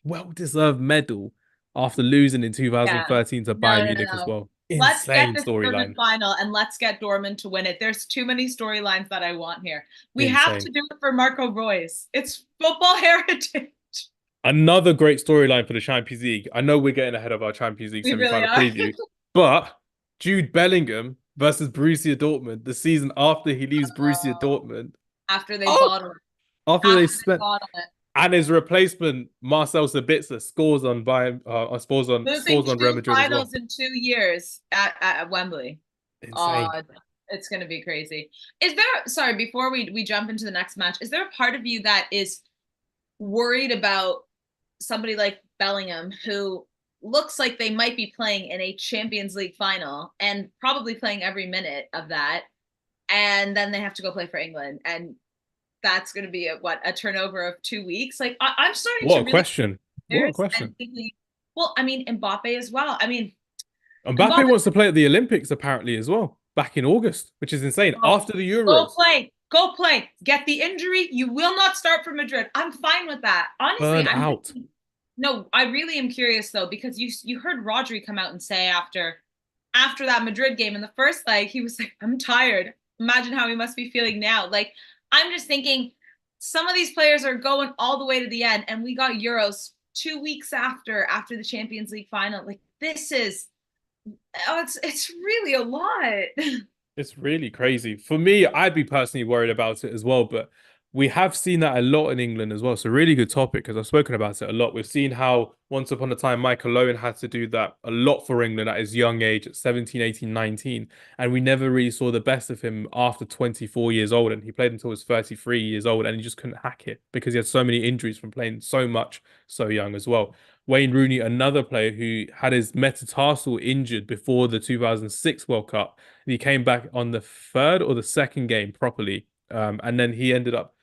Speaker 1: well-deserved medal after losing in
Speaker 2: Yeah.
Speaker 1: 2013 to
Speaker 2: No,
Speaker 1: Bayern
Speaker 2: no, no,
Speaker 1: Munich as
Speaker 2: no.
Speaker 1: well.
Speaker 2: Let's get
Speaker 1: Insane
Speaker 2: this Dortmund
Speaker 1: storyline.
Speaker 2: final and let's get Dortmund to win it. There's too many storylines that I want here. We have
Speaker 1: Insane.
Speaker 2: to do it for Marco Royce. It's football heritage.
Speaker 1: Another great storyline for the Champions League. I know we're getting ahead of our Champions League
Speaker 2: We really
Speaker 1: semi-final
Speaker 2: are.
Speaker 1: preview, but Jude Bellingham versus Borussia Dortmund the season after he leaves Borussia Dortmund.
Speaker 2: After they
Speaker 1: Oh,
Speaker 2: bottle it.
Speaker 1: after they
Speaker 2: After they
Speaker 1: spent
Speaker 2: bottle it.
Speaker 1: and his replacement Marcel Sabitzer scores on
Speaker 2: Losing
Speaker 1: scores on Real
Speaker 2: two
Speaker 1: Madrid as well.
Speaker 2: finals in 2 years at Wembley.
Speaker 1: Insane.
Speaker 2: Oh, it's going to be crazy. Is there, sorry, before we jump into the next match, is there a part of you that is worried about somebody like Bellingham, who looks like they might be playing in a Champions League final and probably playing every minute of that, and then they have to go play for England, and that's going to be a turnover of 2 weeks? Like I'm starting
Speaker 1: What
Speaker 2: to
Speaker 1: a
Speaker 2: really
Speaker 1: question. What a
Speaker 2: serious
Speaker 1: question.
Speaker 2: and thinking, well, I mean, Mbappe as well. I mean,
Speaker 1: Mbappe
Speaker 2: Mbappe,
Speaker 1: wants to play at the Olympics apparently as well, back in August, which is insane.
Speaker 2: oh,
Speaker 1: After the
Speaker 2: go
Speaker 1: Euros.
Speaker 2: play, go play. Get the injury. You will not start for Madrid. I'm fine with that. Honestly,
Speaker 1: Burn out.
Speaker 2: no, I really am curious though, because you heard Rodri come out and say after that Madrid game in the first leg, he was like, I'm tired. Imagine how he must be feeling now. Like, I'm just thinking some of these players are going all the way to the end, and we got Euros 2 weeks after the Champions League final. Like, this is, oh, it's really a lot.
Speaker 1: It's really crazy. For me, I'd be personally worried about it as well, but we have seen that a lot in England as well. So really good topic because I've spoken about it a lot. We've seen how once upon a time Michael Owen had to do that a lot for England at his young age, at 17, 18, 19. And we never really saw the best of him after 24 years old. And he played until he was 33 years old and he just couldn't hack it because he had so many injuries from playing so much so young as well. Wayne Rooney, another player who had his metatarsal injured before the 2006 World Cup. And he came back on the third or the second game properly. And then he ended up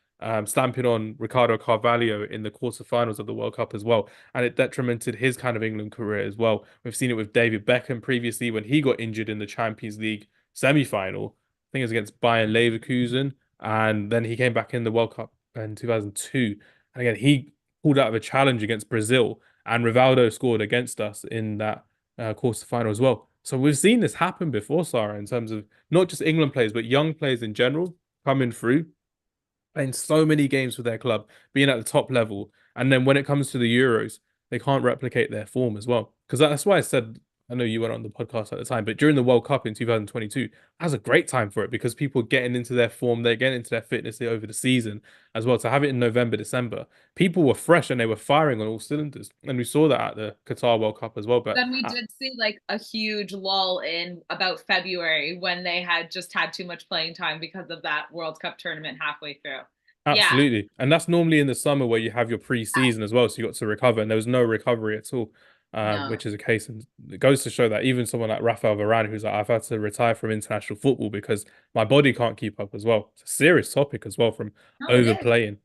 Speaker 1: stamping on Ricardo Carvalho in the quarterfinals of the World Cup as well. And it detrimented his kind of England career as well. We've seen it with David Beckham previously when he got injured in the Champions League semi-final. I think it was against Bayern Leverkusen. And then he came back in the World Cup in 2002. And again, he pulled out of a challenge against Brazil. And Rivaldo scored against us in that quarterfinal as well. So we've seen this happen before, Sarah, in terms of not just England players, but young players in general coming through playing so many games for their club, being at the top level, and then when it comes to the Euros, they can't replicate their form as well. Because that's why I said, I know you went on the podcast at the time, but during the World Cup in 2022, that was a great time for it because people are getting into their form, they're getting into their fitness over the season as well. To have it in November, December, people were fresh and they were firing on all cylinders. And we saw that at the Qatar World Cup as well. But
Speaker 2: Then we did see like a huge lull in about February when they had just had too much playing time because of that World Cup tournament halfway through. Yeah,
Speaker 1: absolutely. And that's normally in the summer where you have your pre-season as well. So you got to recover, and there was no recovery at all,
Speaker 2: no.
Speaker 1: which is a case. And it goes to show that even someone like Rafael Varane, who's like, I've had to retire from international football because my body can't keep up as well. It's a serious topic as well from
Speaker 2: No, it is.
Speaker 1: overplaying.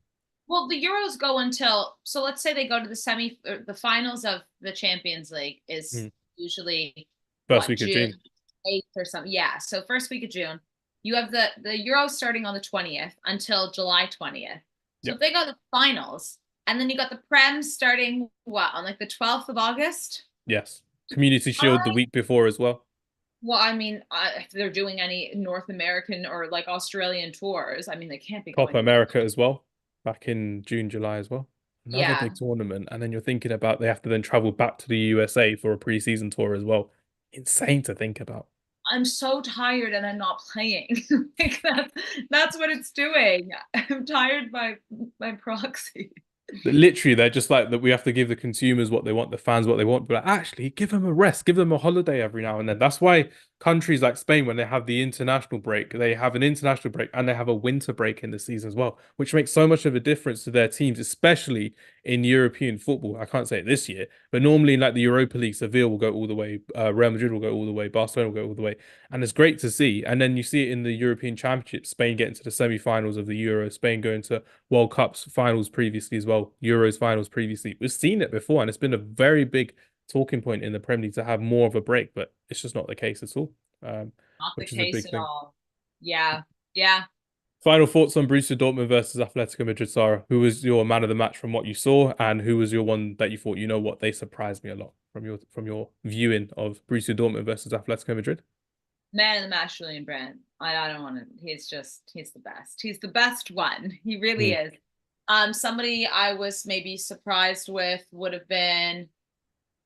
Speaker 2: Well, the Euros go until, so let's say they go to the semi or the finals of the Champions League is
Speaker 1: Mm.
Speaker 2: usually
Speaker 1: First
Speaker 2: what,
Speaker 1: week of
Speaker 2: June
Speaker 1: June.
Speaker 2: 8th or something. Yeah. So first week of June. You have the Euros starting on the 20th until July 20th. So
Speaker 1: Yeah.
Speaker 2: if they go to the finals, and then you got the Prem starting what on like the 12th of August?
Speaker 1: Yes. Community Shield the week before as well.
Speaker 2: Well, I mean, if they're doing any North American or like Australian tours, I mean, they can't be
Speaker 1: Copa
Speaker 2: going.
Speaker 1: America as well, back in June, July as well. Another
Speaker 2: Yeah,
Speaker 1: big tournament. And then you're thinking about they have to then travel back to the USA for a pre-season tour as well. Insane to think about.
Speaker 2: I'm so tired and I'm not playing. Like that's what it's doing. I'm tired by proxy.
Speaker 1: Literally, they're just like that. We have to give the consumers what they want, the fans what they want. But actually, give them a rest, give them a holiday every now and then. That's why countries like Spain, when they have the international break, they have an international break and they have a winter break in the season as well, which makes so much of a difference to their teams, especially in European football. I can't say it this year, but normally in like the Europa League, Seville will go all the way, Real Madrid will go all the way, Barcelona will go all the way, and it's great to see. And then you see it in the European Championship, Spain getting to the semi-finals of the Euro, Spain going to World Cups finals previously as well, Euros finals previously. We've seen it before, and it's been a very big talking point in the Premier League to have more of a break, but it's just not the case at all,
Speaker 2: Not the
Speaker 1: which is a
Speaker 2: case
Speaker 1: big
Speaker 2: at
Speaker 1: thing.
Speaker 2: all. Yeah. Yeah.
Speaker 1: Final thoughts on Borussia Dortmund versus Atletico Madrid, Sarah. Who was your man of the match from what you saw, and who was your one that you thought, you know what, they surprised me a lot from your viewing of Borussia Dortmund versus Atletico Madrid?
Speaker 2: Man of the match, Julian Brandt. I don't want to. He's the best. He's the best one. He really
Speaker 1: Mm.
Speaker 2: is. Somebody I was maybe surprised with would have been,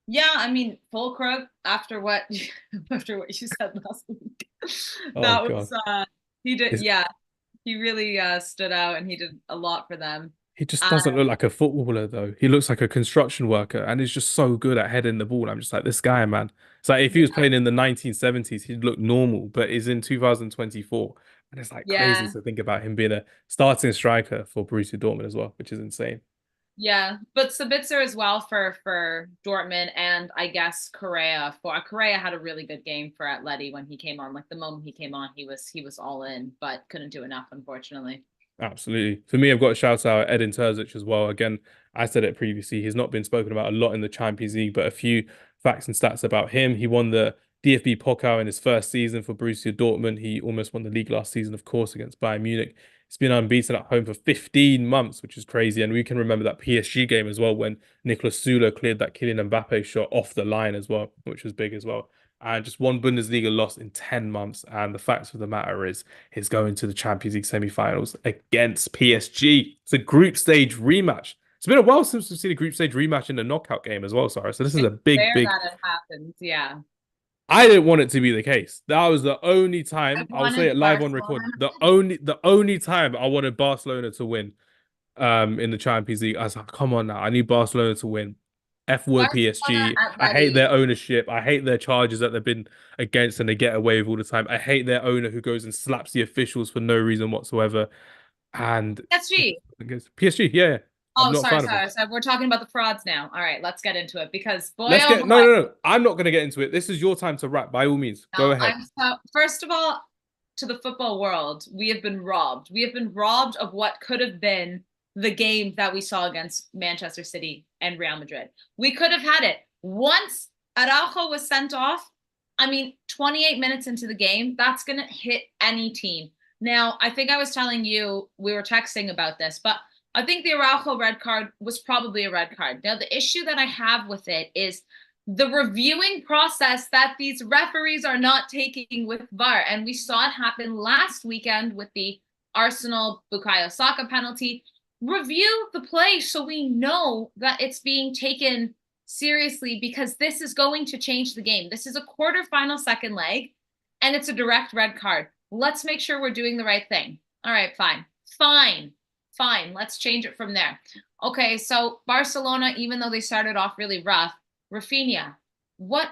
Speaker 2: yeah, I mean, Fulkrug after what after what you said last week.
Speaker 1: Oh
Speaker 2: That
Speaker 1: God.
Speaker 2: was he did,
Speaker 1: Is
Speaker 2: yeah, he really stood out and he did a lot for them.
Speaker 1: He just
Speaker 2: Uh,
Speaker 1: doesn't look like a footballer though. He looks like a construction worker and he's just so good at heading the ball. I'm just like, this guy, man. It's like if he was
Speaker 2: yeah,
Speaker 1: playing in the 1970s, he'd look normal, but he's in 2024. And it's like crazy
Speaker 2: yeah.
Speaker 1: to think about him being a starting striker for Borussia Dortmund as well, which is insane.
Speaker 2: Yeah, but Sabitzer as well for Dortmund, and I guess Correa for Correa had a really good game for Atleti when he came on. Like the moment he came on, he was all in, but couldn't do enough, unfortunately.
Speaker 1: Absolutely. For me, I've got to shout out Edin Terzic as well. Again, I said it previously. He's not been spoken about a lot in the Champions League, but a few facts and stats about him. He won the DFB Pokal in his first season for Borussia Dortmund. He almost won the league last season, of course, against Bayern Munich. He's been unbeaten at home for 15 months, which is crazy. And we can remember that PSG game as well when Nicolas Süle cleared that Kylian Mbappe shot off the line as well, which was big as well. And just one Bundesliga loss in 10 months. And the fact of the matter is, he's going to the Champions League semi-finals against PSG. It's a group stage rematch. It's been a while since we've seen a group stage rematch in a knockout game as well, Sarah. So this is a
Speaker 2: It's
Speaker 1: big,
Speaker 2: rare
Speaker 1: big,
Speaker 2: that it happens. Yeah.
Speaker 1: I didn't want it to be the case. That was the only
Speaker 2: I
Speaker 1: time I'll say
Speaker 2: wanted
Speaker 1: it live on
Speaker 2: Barcelona.
Speaker 1: record. The only time I wanted Barcelona to win in the Champions League. I was like, come on now, I need Barcelona to win. F word
Speaker 2: Barcelona
Speaker 1: PSG.
Speaker 2: at
Speaker 1: I hate
Speaker 2: Ready.
Speaker 1: their ownership. I hate their charges that they've been against and they get away with all the time. I hate their owner who goes and slaps the officials for no reason whatsoever. And
Speaker 2: PSG.
Speaker 1: PSG, yeah, yeah. I'm
Speaker 2: Oh,
Speaker 1: not a
Speaker 2: sorry,
Speaker 1: fan of them.
Speaker 2: sorry. So we're talking about the frauds now. All right, let's get into it because boy,
Speaker 1: Let's
Speaker 2: oh
Speaker 1: get no,
Speaker 2: boy.
Speaker 1: no, no. I'm not going to get into it. This is your time to rap. By all means, go
Speaker 2: No,
Speaker 1: ahead.
Speaker 2: I'm so first of all, to the football world, we have been robbed. We have been robbed of what could have been the game that we saw against Manchester City and Real Madrid. We could have had it. Once Araujo was sent off, I mean, 28 minutes into the game, that's going to hit any team. Now, I think I was telling you, we were texting about this, but I think the Araujo red card was probably a red card. Now, the issue that I have with it is the reviewing process that these referees are not taking with VAR. And we saw it happen last weekend with the Arsenal Bukayo Saka penalty. Review the play so we know that it's being taken seriously because this is going to change the game. This is a quarterfinal second leg and it's a direct red card. Let's make sure we're doing the right thing. All right, fine. Fine. Fine. Let's change it from there. Okay, so Barcelona, even though they started off really rough, Rafinha, what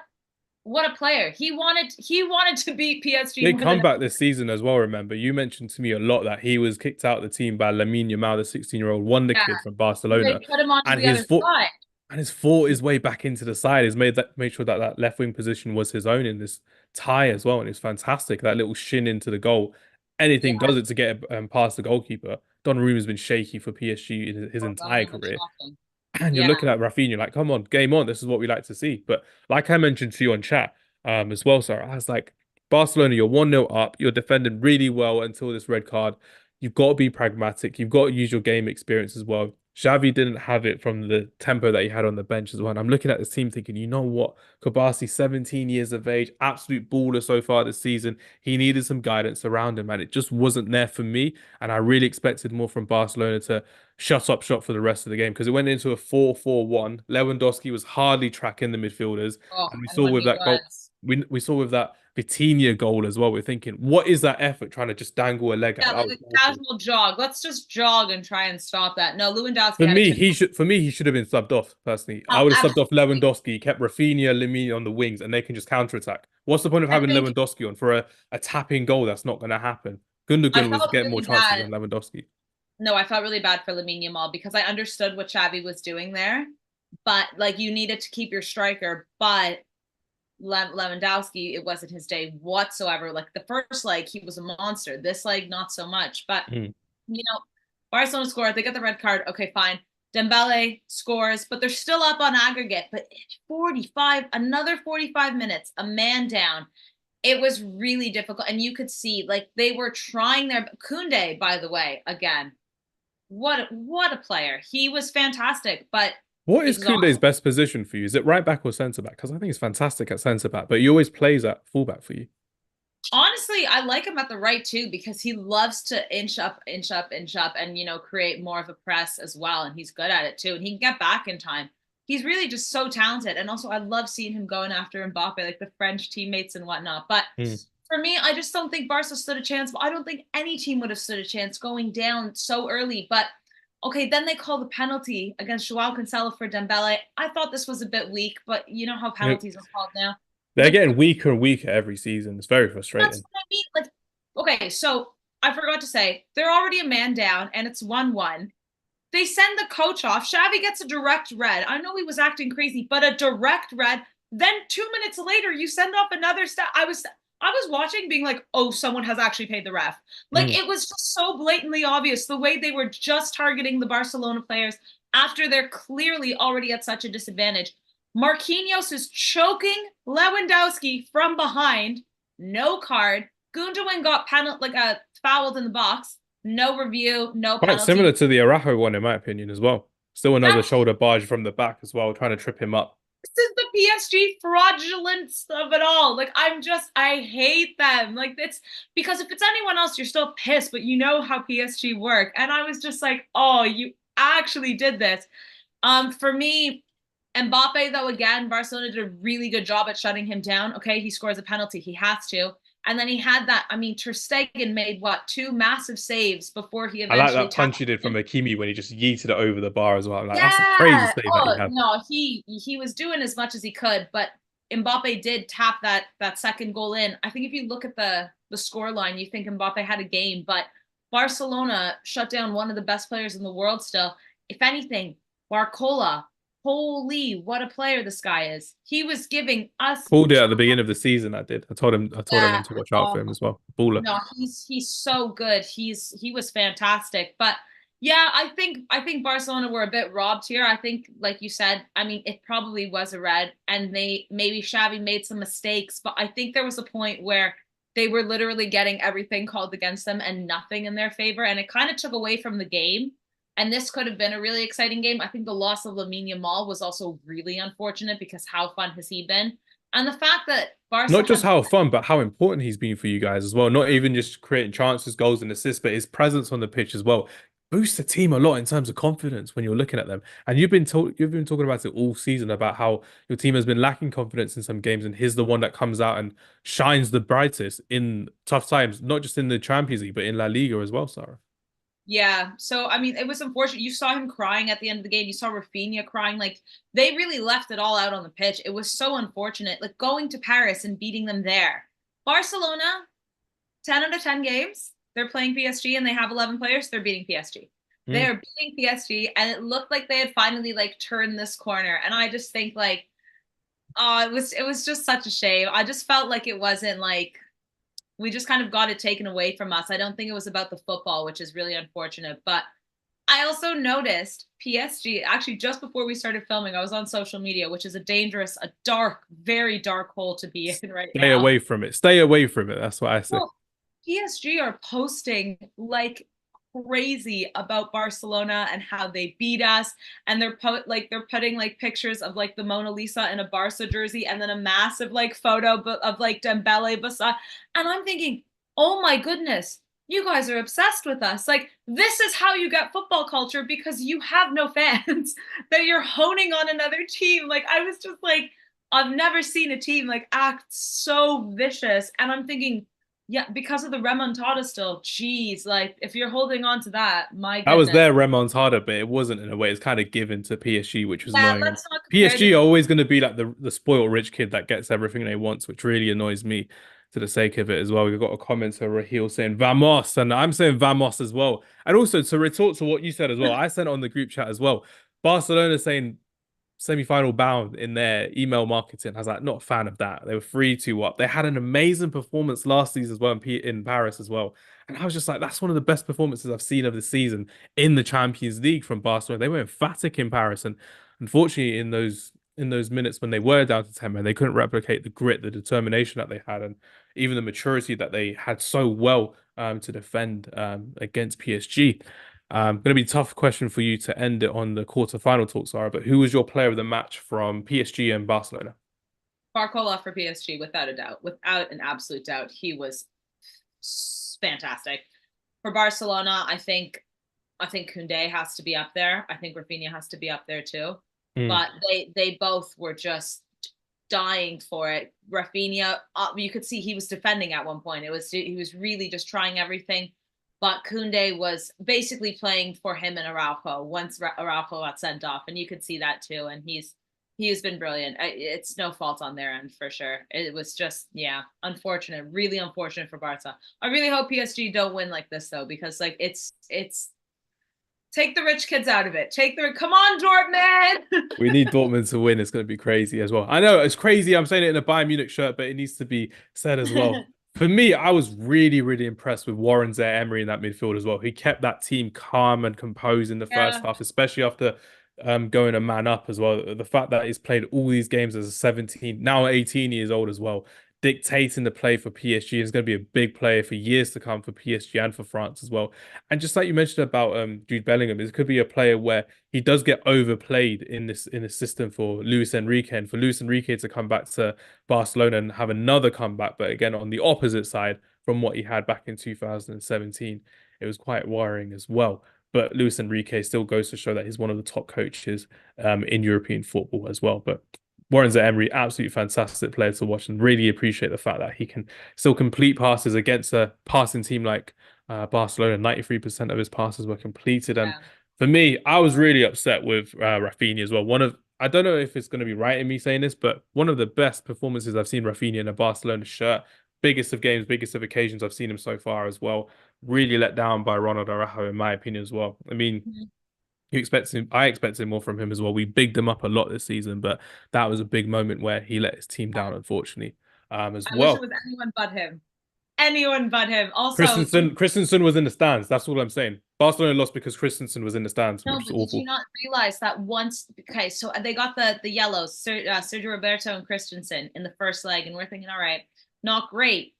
Speaker 2: a player. He wanted to beat PSG
Speaker 1: Big
Speaker 2: more than
Speaker 1: comeback this season as well. Remember, you mentioned to me a lot that he was kicked out of the team by Lamine Yamal, the 16-year-old wonder
Speaker 2: yeah.
Speaker 1: kid from
Speaker 2: They
Speaker 1: Barcelona,
Speaker 2: put him onto
Speaker 1: and
Speaker 2: the other side.
Speaker 1: he's fought his way back into the side. He's made sure that that left wing position was his own in this tie as well, and it's fantastic. That little shin into the goal, anything
Speaker 2: Yeah,
Speaker 1: does it to get it past the goalkeeper. Donnarumma's been shaky for PSG in his entire
Speaker 2: Donnarumma
Speaker 1: career.
Speaker 2: shocking.
Speaker 1: And you're
Speaker 2: Yeah,
Speaker 1: looking at Rafinha like, come on, game on. This is what we like to see. But like I mentioned to you on chat, as well, sir, I was like, Barcelona, you're 1-0 up. You're defending really well until this red card. You've got to be pragmatic. You've got to use your game experience as well. Xavi didn't have it from the tempo that he had on the bench as well. And I'm looking at this team thinking, you know what? Kabasi, 17 years of age, absolute baller so far this season. He needed some guidance around him, and it just wasn't there for me. And I really expected more from Barcelona to shut up shop for the rest of the game because it went into a 4-4-1. Lewandowski was hardly tracking the midfielders,
Speaker 2: oh,
Speaker 1: and we
Speaker 2: and
Speaker 1: saw
Speaker 2: when
Speaker 1: with
Speaker 2: he
Speaker 1: that goal,
Speaker 2: was,
Speaker 1: we saw with that Vitinha goal as well. We're thinking, what is that effort trying to just dangle a leg out?
Speaker 2: yeah,
Speaker 1: That
Speaker 2: like
Speaker 1: was
Speaker 2: a
Speaker 1: awful.
Speaker 2: casual jog. Let's just jog and try and stop that. No, Lewandowski
Speaker 1: For
Speaker 2: had a
Speaker 1: me,
Speaker 2: chip.
Speaker 1: he should have been subbed off, personally. I
Speaker 2: Oh,
Speaker 1: would have subbed off
Speaker 2: absolutely.
Speaker 1: Lewandowski, kept Rafinha, Lamine on the wings, and they can just counter attack. What's the point of
Speaker 2: I
Speaker 1: having
Speaker 2: think
Speaker 1: Lewandowski on for a tapping goal that's not going to happen?
Speaker 2: I
Speaker 1: Gundogan was
Speaker 2: felt
Speaker 1: getting more
Speaker 2: really
Speaker 1: chances
Speaker 2: bad.
Speaker 1: than Lewandowski.
Speaker 2: No, I felt really bad for Lamine Yamal because I understood what Xavi was doing there, but like you needed to keep your striker. But Lewandowski, it wasn't his day whatsoever. Like the first leg, he was a monster. This leg, not so much. But
Speaker 1: Mm.
Speaker 2: you know, Barcelona scored. They get the red card. Okay, fine. Dembele scores, but they're still up on aggregate. But 45, another 45 minutes, a man down. It was really difficult, and you could see like they were trying their Kunde, by the way, again. What a player. He was fantastic, but
Speaker 1: What is Koundé's
Speaker 2: exhausted.
Speaker 1: best position for you? Is it right back or centre back? Because I think he's fantastic at centre back, but he always plays at fullback for you.
Speaker 2: Honestly, I like him at the right too because he loves to inch up, and create more of a press as well. And he's good at it too, and he can get back in time. He's really just so talented, and also I love seeing him going after Mbappe, like the French teammates and whatnot. But
Speaker 1: Mm.
Speaker 2: for me, I just don't think Barca stood a chance. I don't think any team would have stood a chance going down so early. But okay, then they call the penalty against Joao Cancelo for Dembele. I thought this was a bit weak, but you know how
Speaker 1: Yeah,
Speaker 2: penalties are called now.
Speaker 1: they're
Speaker 2: Like
Speaker 1: getting weaker and weaker every season. It's very
Speaker 2: that's
Speaker 1: frustrating.
Speaker 2: what I mean. Like, okay, so I forgot to say they're already a man down and it's 1-1. They send the coach off. Xavi gets a direct red. I know he was acting crazy, but a direct red. Then 2 minutes later, you send off another step. I was watching, being like, oh, someone has actually paid the ref. Like
Speaker 1: Mm.
Speaker 2: it was just so blatantly obvious the way they were just targeting the Barcelona players after they're clearly already at such a disadvantage. Marquinhos is choking Lewandowski from behind. No card. Gundogan got fouled in the box. No review. No
Speaker 1: Quite similar
Speaker 2: penalty.
Speaker 1: to the Araujo one, in my opinion, as well. Still another shoulder barge from the back as well, trying to trip him up.
Speaker 2: This is the PSG fraudulence of it all. Like I hate them. Like it's because if it's anyone else, you're still pissed, but you know how PSG work. And I was just like, oh, you actually did this. For me, Mbappe, though, again, Barcelona did a really good job at shutting him down. Okay, he scores a penalty. He has to. And then he had that. I mean, Ter Stegen made what, two massive saves before he
Speaker 1: I like
Speaker 2: eventually
Speaker 1: that punch
Speaker 2: tackled
Speaker 1: he did from
Speaker 2: him.
Speaker 1: Hakimi when he just yeeted it over the bar as well. Like that's a crazy
Speaker 2: Yeah.
Speaker 1: save that he
Speaker 2: Oh
Speaker 1: had.
Speaker 2: no, he was doing as much as he could, but Mbappe did tap that second goal in. I think if you look at the score line, you think Mbappe had a game, but Barcelona shut down one of the best players in the world still. If anything, Barcola, holy, what a player this guy is. He was giving us
Speaker 1: Called it at the beginning of the season. I did. I told
Speaker 2: yeah,
Speaker 1: everyone to watch out
Speaker 2: oh,
Speaker 1: for him as well. Baller.
Speaker 2: no, he's so good. He was fantastic. But yeah, I think Barcelona were a bit robbed here. I think, like you said, I mean, it probably was a red, and they maybe Xavi made some mistakes, but I think there was a point where they were literally getting everything called against them and nothing in their favor, and it kind of took away from the game. And this could have been a really exciting game. I think the loss of Lamine Yamal was also really unfortunate because how fun has he been? And the fact that Barca
Speaker 1: Not just
Speaker 2: had
Speaker 1: how fun, but how important he's been for you guys as well. Not even just creating chances, goals, and assists, but his presence on the pitch as well boosts the team a lot in terms of confidence when you're looking at them. And you've been talking about it all season about how your team has been lacking confidence in some games, and he's the one that comes out and shines the brightest in tough times, not just in the Champions League, but in La Liga as well, Sarah.
Speaker 2: Yeah. So, I mean, it was unfortunate. You saw him crying at the end of the game. You saw Rafinha crying. Like, they really left it all out on the pitch. It was so unfortunate. Like, going to Paris and beating them there. Barcelona, 10 out of 10 games, they're playing PSG and they have 11 players. They're beating PSG. They
Speaker 1: Mm.
Speaker 2: are beating PSG. And it looked like they had finally, like, turned this corner. And I just think, like, oh, it was just such a shame. I just felt like it wasn't, like, we just kind of got it taken away from us. I don't think it was about the football, which is really unfortunate. But I also noticed PSG actually just before we started filming, I was on social media, which is a dangerous, a dark, very dark hole to be in right
Speaker 1: Stay
Speaker 2: now.
Speaker 1: away from it. Stay away from it. That's what I say.
Speaker 2: Well, PSG are posting like crazy about Barcelona and how they beat us, and they're putting like pictures of like the Mona Lisa in a Barca jersey, and then a massive like photo of like Dembele beside, and I'm thinking, oh my goodness, you guys are obsessed with us. Like, this is how you get football culture because you have no fans that you're honing on another team. Like, I was just like, I've never seen a team like act so vicious, and I'm thinking, yeah, because of the remontada still. Jeez, like if you're holding on to that, my
Speaker 1: That was
Speaker 2: goodness.
Speaker 1: their remontada, but it wasn't in a way. It's kind of given to PSG, which was
Speaker 2: Yeah,
Speaker 1: annoying. And
Speaker 2: let's not compare
Speaker 1: PSG
Speaker 2: the
Speaker 1: are always going to be like the spoiled rich kid that gets everything they want, which really annoys me to the sake of it as well. We've got a comment to Raheel saying Vamos, and I'm saying Vamos as well. And also to retort to what you said as well, I sent it on the group chat as well. Barcelona saying semi-final bound in their email marketing. I was like, not a fan of that. They were 3-2 up. They had an amazing performance last season as well in Paris as well. And I was just like, that's one of the best performances I've seen of the season in the Champions League from Barcelona. They were emphatic in Paris, and unfortunately, in those minutes when they were down to 10 men, they couldn't replicate the grit, the determination that they had, and even the maturity that they had so well to defend against PSG. Going to be a tough question for you to end it on the quarterfinal talk, Sarah. But who was your player of the match from PSG and Barcelona?
Speaker 2: Barcola for PSG, without a doubt, without an absolute doubt, he was fantastic. For Barcelona, I think Koundé has to be up there. I think Rafinha has to be up there too.
Speaker 1: Mm.
Speaker 2: But they both were just dying for it. Rafinha, you could see he was defending at one point. He was really just trying everything. But Koundé was basically playing for him and Araujo once Araujo got sent off, and you could see that too. And he's been brilliant. It's no fault on their end for sure. It was just, yeah, unfortunate, really unfortunate for Barca. I really hope PSG don't win like this though, because like it's take the rich kids out of it. Come on, Dortmund.
Speaker 1: We need Dortmund to win. It's going to be crazy as well. I know it's crazy. I'm saying it in a Bayern Munich shirt, but it needs to be said as well. For me, I was really, really impressed with Warren Zaire-Emery in that midfield as well. He kept that team calm and composed in the first
Speaker 2: Yeah.
Speaker 1: half, especially after going a man up as well. The fact that he's played all these games as a 17, now 18 years old as well, dictating the play for PSG is going to be a big player for years to come for PSG and for France as well. And just like you mentioned about Jude Bellingham, it could be a player where he does get overplayed in this system for Luis Enrique, and for Luis Enrique to come back to Barcelona and have another comeback, but again on the opposite side from what he had back in 2017, it was quite worrying as well. but Luis Enrique still goes to show that he's one of the top coaches in European football as well. But Warren Emery, absolutely fantastic player to watch, and really appreciate the fact that he can still complete passes against a passing team like Barcelona. 93% of his passes were completed. And
Speaker 2: Yeah.
Speaker 1: for me, I was really upset with Rafinha as well. I don't know if it's going to be right in me saying this, but one of the best performances I've seen Rafinha in a Barcelona shirt. Biggest of games, biggest of occasions I've seen him so far as well. Really let down by Ronald Araujo, in my opinion, as well. I mean,
Speaker 2: Mhm.
Speaker 1: I expected more from him as well. We bigged him up a lot this season, but that was a big moment where he let his team down, unfortunately, as
Speaker 2: I wish it
Speaker 1: well.
Speaker 2: was anyone but him. Anyone but him. Also,
Speaker 1: Christensen was in the stands. That's all I'm saying. Barcelona lost because Christensen was in the stands,
Speaker 2: no,
Speaker 1: which is
Speaker 2: but did you
Speaker 1: awful.
Speaker 2: not realize that once? Okay, so they got the yellows, Sergio Roberto and Christensen in the first leg, and we're thinking, all right, not great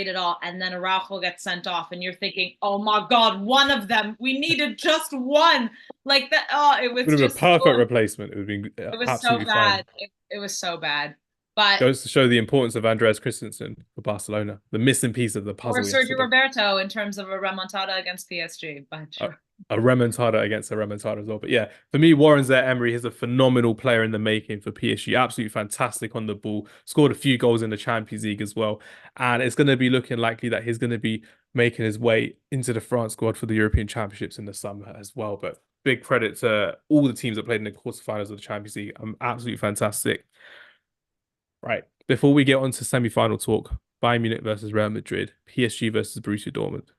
Speaker 2: at all. And then Araujo gets sent off, and you're thinking, oh my God, one of them. We needed just one. Like that. Oh, it
Speaker 1: Would
Speaker 2: was
Speaker 1: have been a
Speaker 2: just
Speaker 1: perfect
Speaker 2: so.
Speaker 1: replacement. It would have been
Speaker 2: It was so
Speaker 1: absolutely fine.
Speaker 2: bad. It was so bad. But
Speaker 1: Goes to show the importance of Andreas Christensen for Barcelona, the missing piece of the
Speaker 2: or
Speaker 1: puzzle
Speaker 2: Sergio
Speaker 1: yesterday.
Speaker 2: Roberto in terms of a remontada against PSG. But
Speaker 1: a,
Speaker 2: sure.
Speaker 1: a remontada against a remontada as well. But yeah, for me, Warren Emery is a phenomenal player in the making for PSG. Absolutely fantastic on the ball. Scored a few goals in the Champions League as well. And it's going to be looking likely that he's going to be making his way into the France squad for the European Championships in the summer as well. But big credit to all the teams that played in the quarterfinals of the Champions League. Absolutely fantastic. Right. Before we get on to semi-final talk, Bayern Munich versus Real Madrid, PSG versus Borussia Dortmund.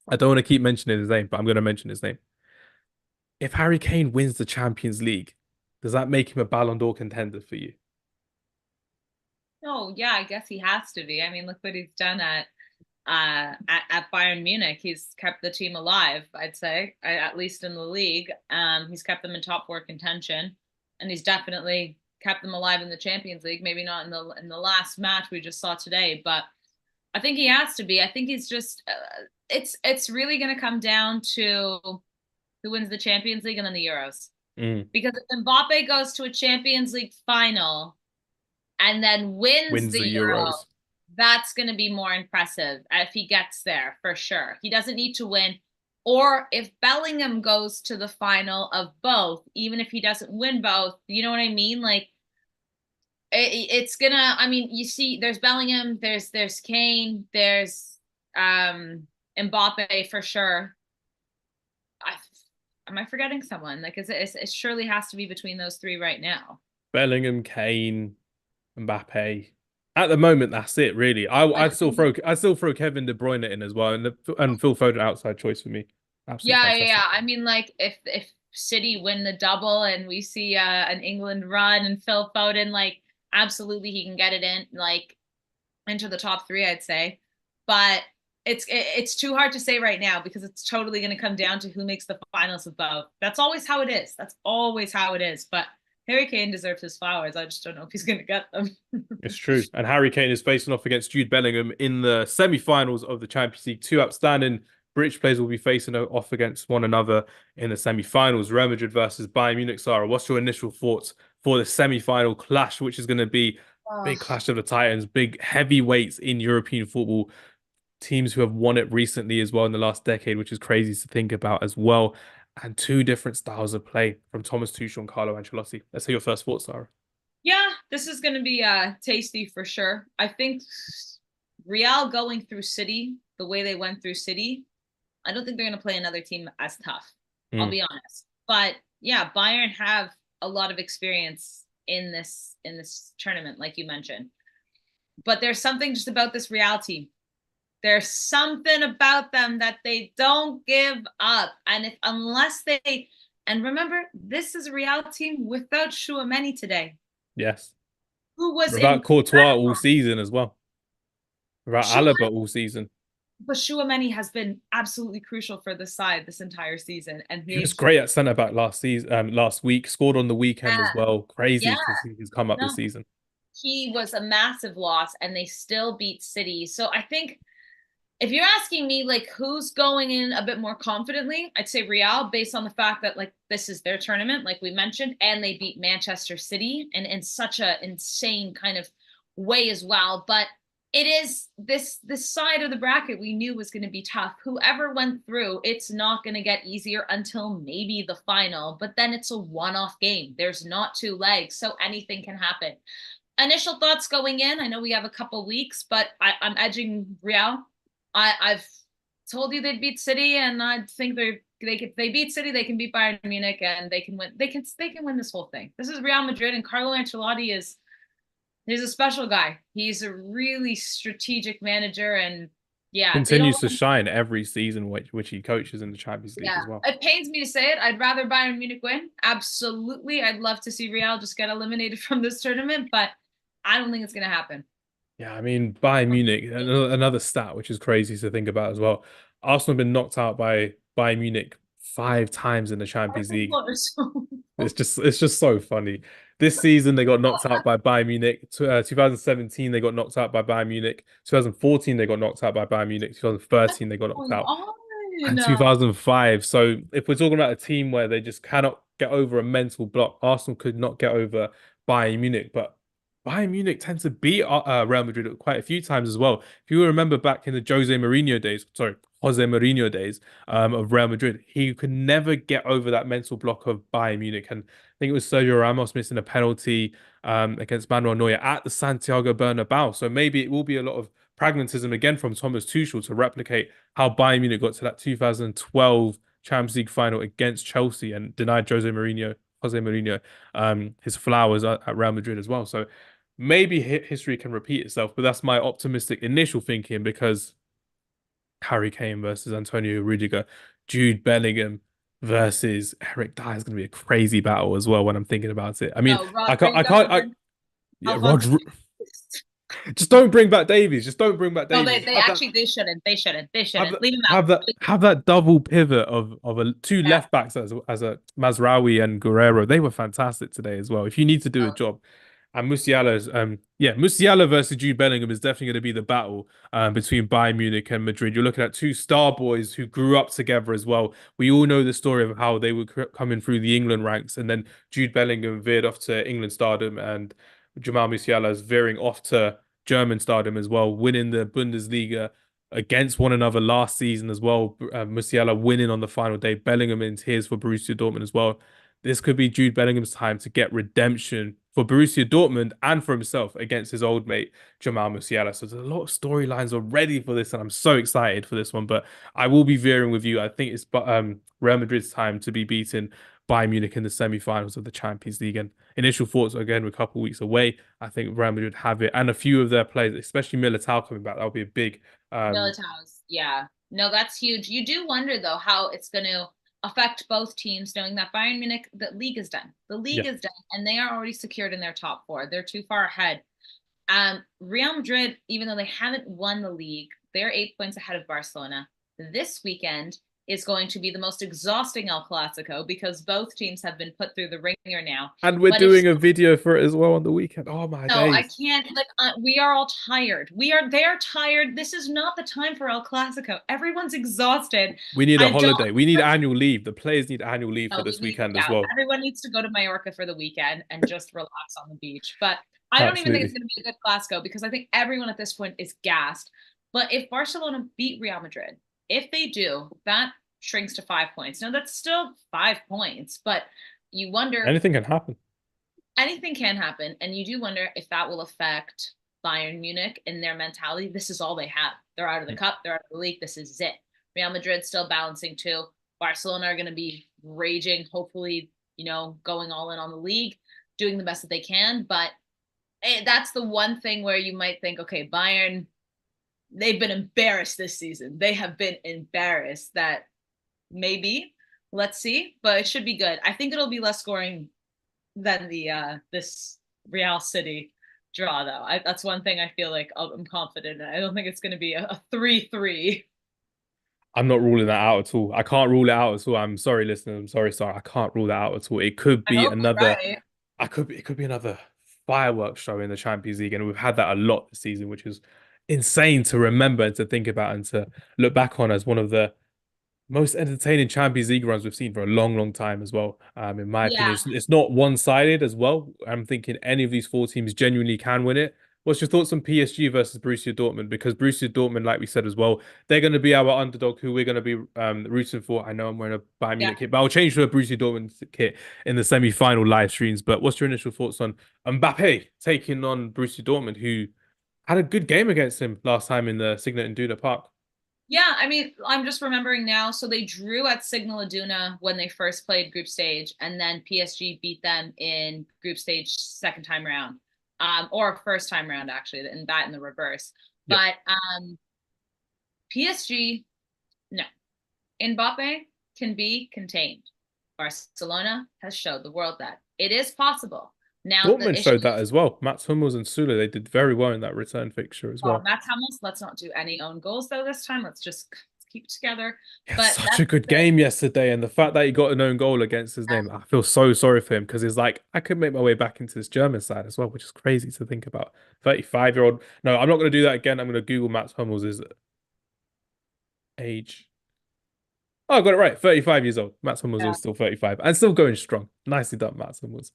Speaker 1: I don't want to keep mentioning his name, but I'm going to mention his name. If Harry Kane wins the Champions League, does that make him a Ballon d'Or contender for you?
Speaker 2: Oh yeah, I guess he has to be. I mean, look what he's done at Bayern Munich. He's kept the team alive, I'd say, at least in the league. He's kept them in top four contention, and he's definitely kept them alive in the Champions League. Maybe not in the last match we just saw today, but I think he has to be. I think he's just. It's really going to come down to who wins the Champions League and then the Euros.
Speaker 1: Mm.
Speaker 2: Because if Mbappe goes to a Champions League final and then wins
Speaker 1: Wins
Speaker 2: the
Speaker 1: the
Speaker 2: Euro,
Speaker 1: Euros.
Speaker 2: that's going to be more impressive if he gets there for sure. He doesn't need to win. Or if Bellingham goes to the final of both, even if he doesn't win both, you know what I mean? Like it's gonna. I mean, you see, there's Bellingham, there's Kane, there's Mbappe for sure. I, am I forgetting someone? Like, it surely has to be between those three right now.
Speaker 1: Bellingham, Kane, Mbappe. At the moment, that's it, really.
Speaker 2: Like,
Speaker 1: I'd still throw Kevin De Bruyne in as well, and Phil Foden outside choice for me. Absolutely
Speaker 2: yeah.
Speaker 1: fantastic.
Speaker 2: I mean, like, if City win the double and we see an England run and Phil Foden, like, absolutely he can get it in, like, into the top three, I'd say. But it's too hard to say right now because it's totally going to come down to who makes the finals of both. That's always how it is. That's always how it is. But Harry Kane deserves his flowers. I just don't know if he's going to get them.
Speaker 1: It's true. And Harry Kane is facing off against Jude Bellingham in the semi-finals of the Champions League. Two outstanding British players will be facing off against one another in the semi-finals. Real Madrid versus Bayern Munich. Sarah, what's your initial thoughts for the semi-final clash, which is going to be big
Speaker 2: Oh,
Speaker 1: clash of the Titans, big heavyweights in European football, teams who have won it recently as well in the last decade, which is crazy to think about as well, and two different styles of play from Thomas Tuchel and Carlo Ancelotti. Let's hear your first thoughts, Sarah.
Speaker 2: yeah, this is going to be tasty for sure. I think Real going through City the way they went through City, I don't think they're going to play another team as tough. I'll
Speaker 1: Mm.
Speaker 2: be honest. But yeah, Bayern have a lot of experience in this tournament, like you mentioned. But there's something just about this Real team. There's something about them that they don't give up. And if unless they and remember, this is a Real team without Chouameni today,
Speaker 1: Yes.
Speaker 2: who was
Speaker 1: Without
Speaker 2: incredible.
Speaker 1: Courtois all season as well. Without Alaba
Speaker 2: Chouameni,
Speaker 1: all season.
Speaker 2: but Chouameni has been absolutely crucial for this side this entire season. And
Speaker 1: He was
Speaker 2: he's
Speaker 1: great at centre back last season, last week. Scored on the weekend as
Speaker 2: yeah,
Speaker 1: well. Crazy
Speaker 2: yeah,
Speaker 1: to see he's come up this
Speaker 2: no,
Speaker 1: season.
Speaker 2: he was a massive loss and they still beat City. So I think if you're asking me like who's going in a bit more confidently, I'd say Real based on the fact that like this is their tournament, like we mentioned, and they beat Manchester City and in such a insane kind of way as well. But it is this side of the bracket we knew was going to be tough. Whoever went through, it's not going to get easier until maybe the final, but then it's a one-off game. There's not two legs, so anything can happen. Initial thoughts going in. I know we have a couple weeks, but I'm edging Real. I've told you they'd beat City, and I think if they beat City, they can beat Bayern Munich, and they can win. They can win this whole thing. This is Real Madrid, and Carlo Ancelotti is he's a special guy. He's a really strategic manager, and yeah, they don't.
Speaker 1: Continues to shine every season which he coaches in the Champions League
Speaker 2: Yeah,
Speaker 1: as well.
Speaker 2: it pains me to say it. I'd rather Bayern Munich win. Absolutely, I'd love to see Real just get eliminated from this tournament, but I don't think it's gonna happen.
Speaker 1: Yeah, I mean, Bayern Munich, another stat which is crazy to think about as well. Arsenal have been knocked out by Bayern Munich 5 times in the Champions League. It's just so funny. This season they got knocked out by Bayern Munich. 2017 they got knocked out by Bayern Munich. 2014 they got knocked out by Bayern Munich. 2013 they got knocked
Speaker 2: Going
Speaker 1: out, and
Speaker 2: on?
Speaker 1: 2005. So if we're talking about a team where they just cannot get over a mental block, Arsenal could not get over Bayern Munich, but Bayern Munich tends to beat Real Madrid quite a few times as well. If you remember back in the Jose Mourinho days of Real Madrid, he could never get over that mental block of Bayern Munich. And I think it was Sergio Ramos missing a penalty against Manuel Neuer at the Santiago Bernabeu. So maybe it will be a lot of pragmatism again from Thomas Tuchel to replicate how Bayern Munich got to that 2012 Champions League final against Chelsea and denied Jose Mourinho, his flowers at Real Madrid as well. So maybe history can repeat itself, but that's my optimistic initial thinking because Harry Kane versus Antonio Rudiger, Jude Bellingham versus Eric Dyer is going to be a crazy battle as well when I'm thinking about it. I mean,
Speaker 2: No,
Speaker 1: yeah,
Speaker 2: Alphonso.
Speaker 1: just don't bring back Davies. Just don't bring back
Speaker 2: No,
Speaker 1: Davies.
Speaker 2: they actually they shouldn't. They shouldn't. They
Speaker 1: Have
Speaker 2: shouldn't.
Speaker 1: that
Speaker 2: Leave him out.
Speaker 1: have that double pivot of two
Speaker 2: Yeah.
Speaker 1: left backs as a Mazraoui and Guerrero. They were fantastic today as well. If you need to do a job, and Musiala versus Jude Bellingham is definitely going to be the battle between Bayern Munich and Madrid. You're looking at two star boys who grew up together as well. We all know the story of how they were coming through the England ranks, and then Jude Bellingham veered off to England stardom, and Jamal Musiala is veering off to German stardom as well, winning the Bundesliga against one another last season as well. Musiala winning on the final day, Bellingham in tears for Borussia Dortmund as well. This could be Jude Bellingham's time to get redemption for Borussia Dortmund and for himself against his old mate Jamal Musiala. So there's a lot of storylines already for this, and I'm so excited for this one. But I will be veering with you. I think it's Real Madrid's time to be beaten by Munich in the semi-finals of the Champions League. And initial thoughts again, we're a couple of weeks away. I think Real Madrid have it, and a few of their players, especially Militao coming back, that'll be a big
Speaker 2: Militao's, yeah. No, that's huge. You do wonder though how it's going to affect both teams, knowing that Bayern Munich, the league is done. The
Speaker 1: yeah.
Speaker 2: league is done, and they are already secured in their top four. They're too far ahead. Real Madrid, even though they haven't won the league, they're 8 points ahead of Barcelona. This weekend is going to be the most exhausting El Clasico because both teams have been put through the ringer now.
Speaker 1: And we're
Speaker 2: But
Speaker 1: doing a video for it as well on the weekend. Oh my
Speaker 2: no, I
Speaker 1: days.
Speaker 2: can't. Like, we are all tired. They're tired. This is not the time for El Clasico. Everyone's exhausted.
Speaker 1: We need a
Speaker 2: I don't.
Speaker 1: holiday. We need annual leave. The players need annual leave for
Speaker 2: No,
Speaker 1: this weekend as
Speaker 2: yeah,
Speaker 1: well.
Speaker 2: everyone needs to go to Mallorca for the weekend and just relax on the beach. But I don't even think it's
Speaker 1: Absolutely.
Speaker 2: going to be a good Clasico because I think everyone at this point is gassed. But if Barcelona beat Real Madrid, if they do, that shrinks to 5 points. Now that's still 5 points, but you wonder
Speaker 1: Anything can happen.
Speaker 2: anything can happen. And you do wonder if that will affect Bayern Munich and their mentality. This is all they have. They're out of the cup, they're out of the league. This is it. Real Madrid still balancing too. Barcelona are going to be raging, hopefully, going all in on the league, doing the best that they can. But that's the one thing where you might think, okay, Bayern, they've been embarrassed this season. They have been embarrassed. That maybe, let's see, but it should be good. I think it'll be less scoring than the this Real City draw, though. That's one thing I feel like I'm confident in. I don't think it's going to be a 3-3.
Speaker 1: I'm not ruling that out at all. I can't rule it out at all. I'm sorry, listeners. I'm sorry. I can't rule that out at all. It could
Speaker 2: I
Speaker 1: be
Speaker 2: hope you're
Speaker 1: another.
Speaker 2: right.
Speaker 1: It could be another fireworks show in the Champions League, and we've had that a lot this season, which is insane to remember and to think about and to look back on as one of the most entertaining Champions League runs we've seen for a long, long time as well. In my opinion,
Speaker 2: Yeah.
Speaker 1: it's not one-sided as well. I'm thinking any of these four teams genuinely can win it. What's your thoughts on PSG versus Borussia Dortmund? Because Borussia Dortmund, like we said as well, they're going to be our underdog who we're going to be rooting for. I know I'm wearing a Bayern
Speaker 2: Yeah.
Speaker 1: Munich kit, but I'll change to a Borussia Dortmund kit in the semi-final live streams. But what's your initial thoughts on Mbappe taking on Borussia Dortmund, who had a good game against him last time in the Signet Iduna Park?
Speaker 2: Yeah, I mean, I'm just remembering now. So they drew at Signal Iduna when they first played group stage, and then PSG beat them in group stage second time round, or first time round actually, and that in the reverse.
Speaker 1: Yeah.
Speaker 2: But PSG, no, Mbappe can be contained. Barcelona has showed the world that it is possible. Now the
Speaker 1: Dortmund
Speaker 2: issue
Speaker 1: showed that
Speaker 2: is,
Speaker 1: as well. Mats Hummels and Süle, they did very well in that return fixture as well.
Speaker 2: Matt Hummels. Let's not do any own goals though this time. Let's keep it together.
Speaker 1: He had
Speaker 2: But
Speaker 1: such
Speaker 2: that's
Speaker 1: a
Speaker 2: the
Speaker 1: good
Speaker 2: thing.
Speaker 1: game yesterday, and the fact that he got an own goal against his name, I feel so sorry for him because he's like, I could make my way back into this German side as well, which is crazy to think about. 35-year-old. No, I'm not going to do that again. I'm going to Google Mats Hummels' age. Oh, I got it right. 35 years old. Mats Hummels
Speaker 2: Yeah.
Speaker 1: is still 35 and still going strong. Nicely done, Mats Hummels.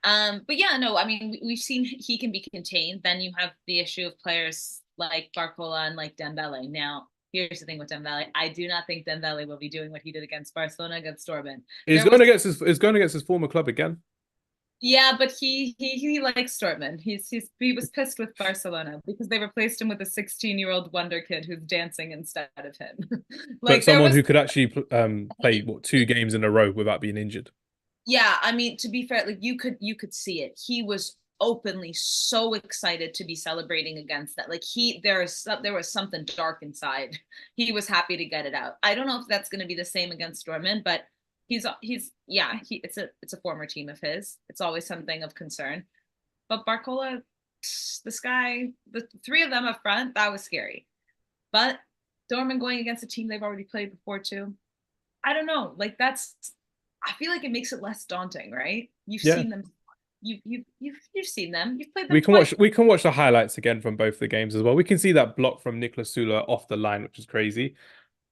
Speaker 2: But yeah, no, I mean, we've seen he can be contained. Then you have the issue of players like Barcola and like Dembele. Now, here's the thing with Dembele. I do not think Dembele will be doing what he did against Barcelona against Dortmund.
Speaker 1: He's
Speaker 2: There
Speaker 1: going
Speaker 2: was,
Speaker 1: against his going against his former club again.
Speaker 2: yeah, but he likes Dortmund. He was pissed with Barcelona because they replaced him with a 16-year-old wonder kid who's dancing instead of him.
Speaker 1: But
Speaker 2: Like there
Speaker 1: someone
Speaker 2: was,
Speaker 1: who could actually play what 2 games in a row without being injured.
Speaker 2: yeah, I mean, to be fair, like you could see it. He was openly so excited to be celebrating against that. Like there was something dark inside. He was happy to get it out. I don't know if that's going to be the same against Dortmund, but he's yeah, it's a former team of his. It's always something of concern. But Barcola, this guy, the three of them up front, that was scary. But Dortmund going against a team they've already played before too. I don't know. Like that's I feel like it makes it less daunting, right? You've
Speaker 1: Yeah.
Speaker 2: seen them. You've seen them. You've played them
Speaker 1: We can
Speaker 2: twice.
Speaker 1: watch the highlights again from both the games as well. We can see that block from Niklas Süle off the line, which is crazy.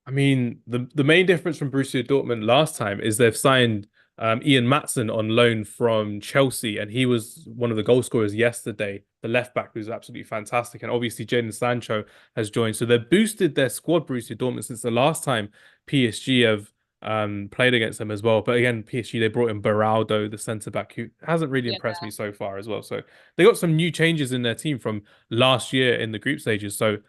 Speaker 1: I mean, the main difference from Borussia Dortmund last time is they've signed Ian Maatsen on loan from Chelsea, and he was one of the goal scorers yesterday. The left back who's absolutely fantastic, and obviously Jadon Sancho has joined, so they've boosted their squad, Borussia Dortmund, since the last time PSG have played against them as well. But again, PSG they brought in Beraldo, the centre back, who hasn't really
Speaker 2: Yeah.
Speaker 1: impressed me so far as well. So they got some new changes in their team from last year in the group stages. So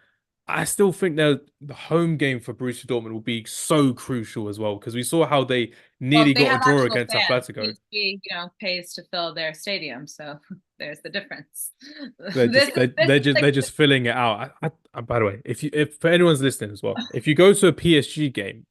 Speaker 1: I still think that the home game for Borussia Dortmund will be so crucial as well because we saw how they
Speaker 2: Well,
Speaker 1: nearly
Speaker 2: they
Speaker 1: got a
Speaker 2: have
Speaker 1: draw
Speaker 2: actual
Speaker 1: against
Speaker 2: fans.
Speaker 1: Atletico.
Speaker 2: PSG, pays to fill their stadium, so there's the difference.
Speaker 1: They're
Speaker 2: This
Speaker 1: just
Speaker 2: is
Speaker 1: they're,
Speaker 2: this
Speaker 1: they're
Speaker 2: is
Speaker 1: just
Speaker 2: like
Speaker 1: they're just filling it out. By the way, if for anyone's listening as well, if you go to a PSG game,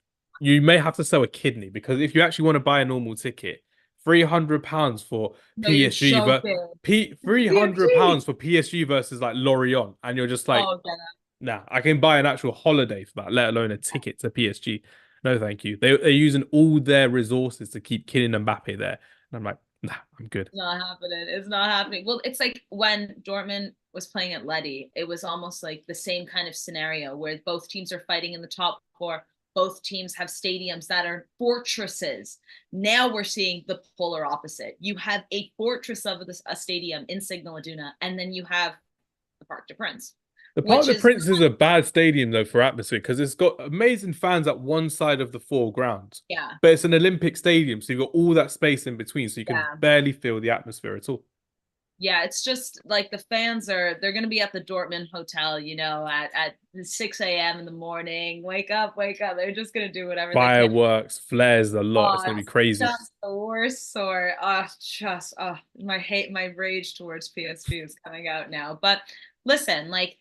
Speaker 1: you may have to sell a kidney because if you actually want to buy a normal ticket, £300 for
Speaker 2: no, you're
Speaker 1: PSG, but
Speaker 2: joking.
Speaker 1: £300
Speaker 2: PSG.
Speaker 1: for PSG versus like Lorient, and you're just like,
Speaker 2: Oh, yeah.
Speaker 1: nah, I can buy an actual holiday for that, let alone a ticket to PSG. No, thank you. They're using all their resources to keep Kylian Mbappe there. And I'm like, nah, I'm good.
Speaker 2: It's not happening. It's not happening. Well, it's like when Dortmund was playing at Letty, it was almost like the same kind of scenario where both teams are fighting in the top four. Both teams have stadiums that are fortresses. Now we're seeing the polar opposite. You have a fortress of a stadium in Signal Iduna, and then you have the Parc des Princes,
Speaker 1: The Parc
Speaker 2: which
Speaker 1: des
Speaker 2: is
Speaker 1: Princes is a bad stadium though for atmosphere because it's got amazing fans at one side of the four grounds,
Speaker 2: yeah,
Speaker 1: but it's an Olympic stadium, so you've got all that space in between, so you can
Speaker 2: yeah.
Speaker 1: barely feel the atmosphere at all.
Speaker 2: Yeah, it's just like the fans they're gonna be at the Dortmund hotel, at 6 a.m. in the morning. Wake up, wake up. They're just gonna do whatever they can.
Speaker 1: Fireworks, flares, a lot. It's
Speaker 2: Oh,
Speaker 1: gonna be
Speaker 2: it's
Speaker 1: crazy.
Speaker 2: just the worst sort. My rage towards PSG is coming out now. But listen, like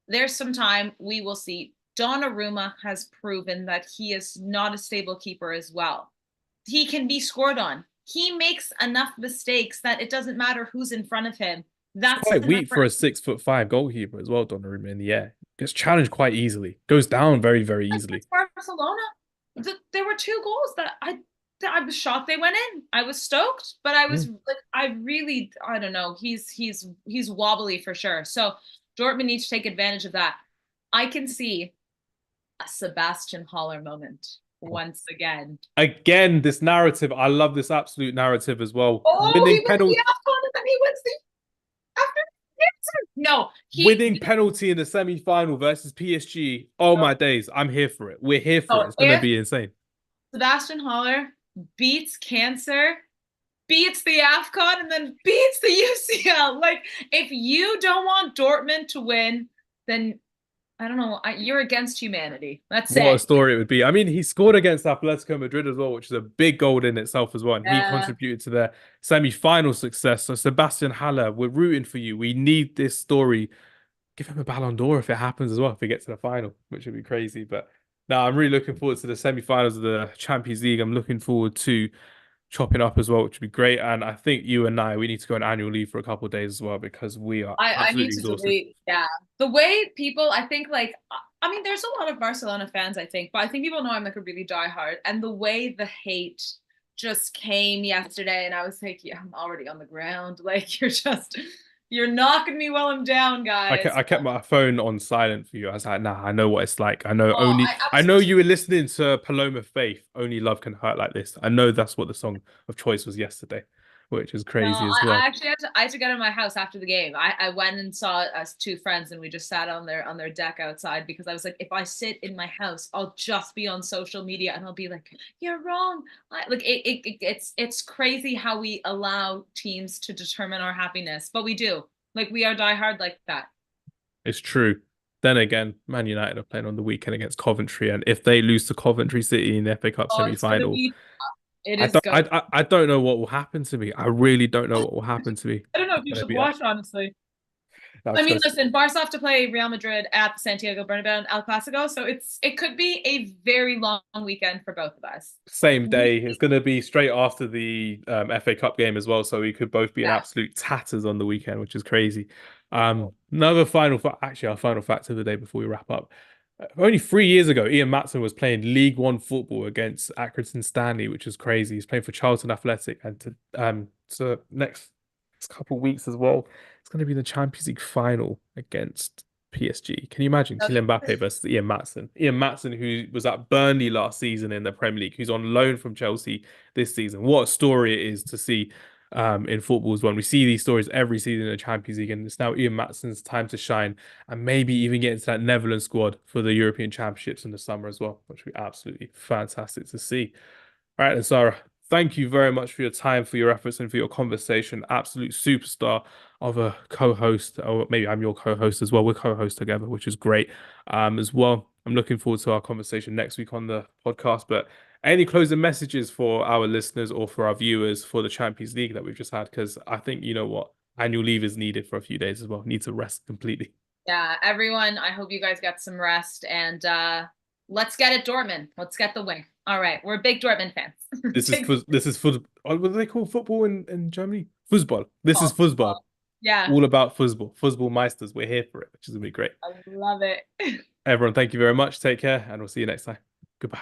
Speaker 2: there's some time we will see. Donnarumma has proven that he is not a stable keeper as well. He can be scored on. He makes enough mistakes that it doesn't matter who's in front of him.
Speaker 1: It's
Speaker 2: That's
Speaker 1: quite
Speaker 2: enough
Speaker 1: weak
Speaker 2: for
Speaker 1: for a 6'5" goalkeeper as well, Donnarumma in the air. Gets challenged quite easily. Goes down very, very easily.
Speaker 2: Barcelona. There were two goals that I was shocked they went in. I was stoked, but I
Speaker 1: Yeah.
Speaker 2: was like, I don't know. He's wobbly for sure. So Dortmund needs to take advantage of that. I can see a Sebastian Haller moment once again.
Speaker 1: Again, this narrative. I love this absolute narrative as well.
Speaker 2: Oh, he
Speaker 1: Winning
Speaker 2: wins the
Speaker 1: penalty.
Speaker 2: AFCON and then he wins the after. No, he
Speaker 1: Winning penalty in the semi-final versus PSG. Oh
Speaker 2: no,
Speaker 1: my days. I'm here for it. We're here for
Speaker 2: no.
Speaker 1: it. It's going to
Speaker 2: If
Speaker 1: be insane.
Speaker 2: Sebastian Haller beats cancer, beats the AFCON, and then beats the UCL, like if you don't want Dortmund to win, then I don't know. You're against humanity. That's
Speaker 1: What a
Speaker 2: it.
Speaker 1: story it would be. I mean, he scored against Atletico Madrid as well, which is a big goal in itself as well. And he
Speaker 2: Yeah.
Speaker 1: contributed to their semi-final success. So, Sebastian Haller, we're rooting for you. We need this story. Give him a Ballon d'Or if it happens as well, if we get to the final, which would be crazy. But no, I'm really looking forward to the semi-finals of the Champions League. I'm looking forward to chopping up as well, which would be great. And I think you and I, we need to go on annual leave for a couple of days as well because we are
Speaker 2: I need
Speaker 1: absolutely
Speaker 2: to
Speaker 1: exhausted.
Speaker 2: delete. Yeah. The way people, I think, like, I mean, there's a lot of Barcelona fans, I think, but I think people know I'm like a really diehard. And the way the hate just came yesterday, and I was like, yeah, I'm already on the ground. Like, you're knocking me while I'm down, guys.
Speaker 1: I kept my phone on silent for you. I was like, nah, I know what it's like.
Speaker 2: Oh,
Speaker 1: I know you were listening to Paloma Faith. Only love can hurt like this. I know that's what the song of choice was yesterday, which is
Speaker 2: no,
Speaker 1: crazy as
Speaker 2: I
Speaker 1: well.
Speaker 2: actually I had to get in my house after the game. I went and saw us two friends and we just sat on their deck outside because I was like, if I sit in my house, I'll just be on social media and I'll be like, you're wrong. Like it's crazy how we allow teams to determine our happiness, but we do. Like we are diehard like that.
Speaker 1: It's true. Then again, Man United are playing on the weekend against Coventry, and if they lose to Coventry City in the FA Cup
Speaker 2: Oh, it's gonna
Speaker 1: semi-final,
Speaker 2: be it is good.
Speaker 1: I don't know what will happen to me. I really don't know what will happen to me.
Speaker 2: I don't know if
Speaker 1: It's
Speaker 2: you
Speaker 1: gonna
Speaker 2: should
Speaker 1: be
Speaker 2: watch, honestly.
Speaker 1: I'm
Speaker 2: I
Speaker 1: just
Speaker 2: mean,
Speaker 1: gonna
Speaker 2: listen, Barca have to play Real Madrid at the Santiago Bernabeu and El Clasico, so it could be a very long weekend for both of us.
Speaker 1: same
Speaker 2: We,
Speaker 1: day. It's going to be straight after the FA Cup game as well, so we could both be in
Speaker 2: yeah.
Speaker 1: absolute tatters on the weekend, which is crazy. Another final fact, actually, our final fact of the day before we wrap up. Only 3 years ago, Ian Matson was playing League One football against Accrington Stanley, which is crazy. He's playing for Charlton Athletic, and so next couple of weeks as well, it's going to be the Champions League final against PSG. Can you imagine Kylian Mbappe versus Ian Matson? Ian Matson, who was at Burnley last season in the Premier League, who's on loan from Chelsea this season. What a story it is to see in football as well. We see these stories every season in the Champions League, and it's now Ian Matson's time to shine and maybe even get into that Netherlands squad for the European Championships in the summer as well, which would be absolutely fantastic to see. All right, and Sarah, thank you very much for your time, for your efforts, and for your conversation. Absolute superstar of a co-host, or maybe I'm your co-host as well. We're co-hosts together, which is great. As well, I'm looking forward to our conversation next week on the podcast. But any closing messages for our listeners or for our viewers for the Champions League that we've just had? Because I think you know what, annual leave is needed for a few days as well. Need to rest completely.
Speaker 2: Yeah, everyone, I hope you guys got some rest and let's get it, Dortmund. Let's get the win. All right, we're big Dortmund fans. Big
Speaker 1: This is football. What do they call football in Germany? Fußball. This is
Speaker 2: football.
Speaker 1: football.
Speaker 2: Yeah,
Speaker 1: All about football. Football Meisters. We're here for it, which is gonna be great.
Speaker 2: I love it.
Speaker 1: Everyone, thank you very much. Take care, and we'll see you next time. Goodbye.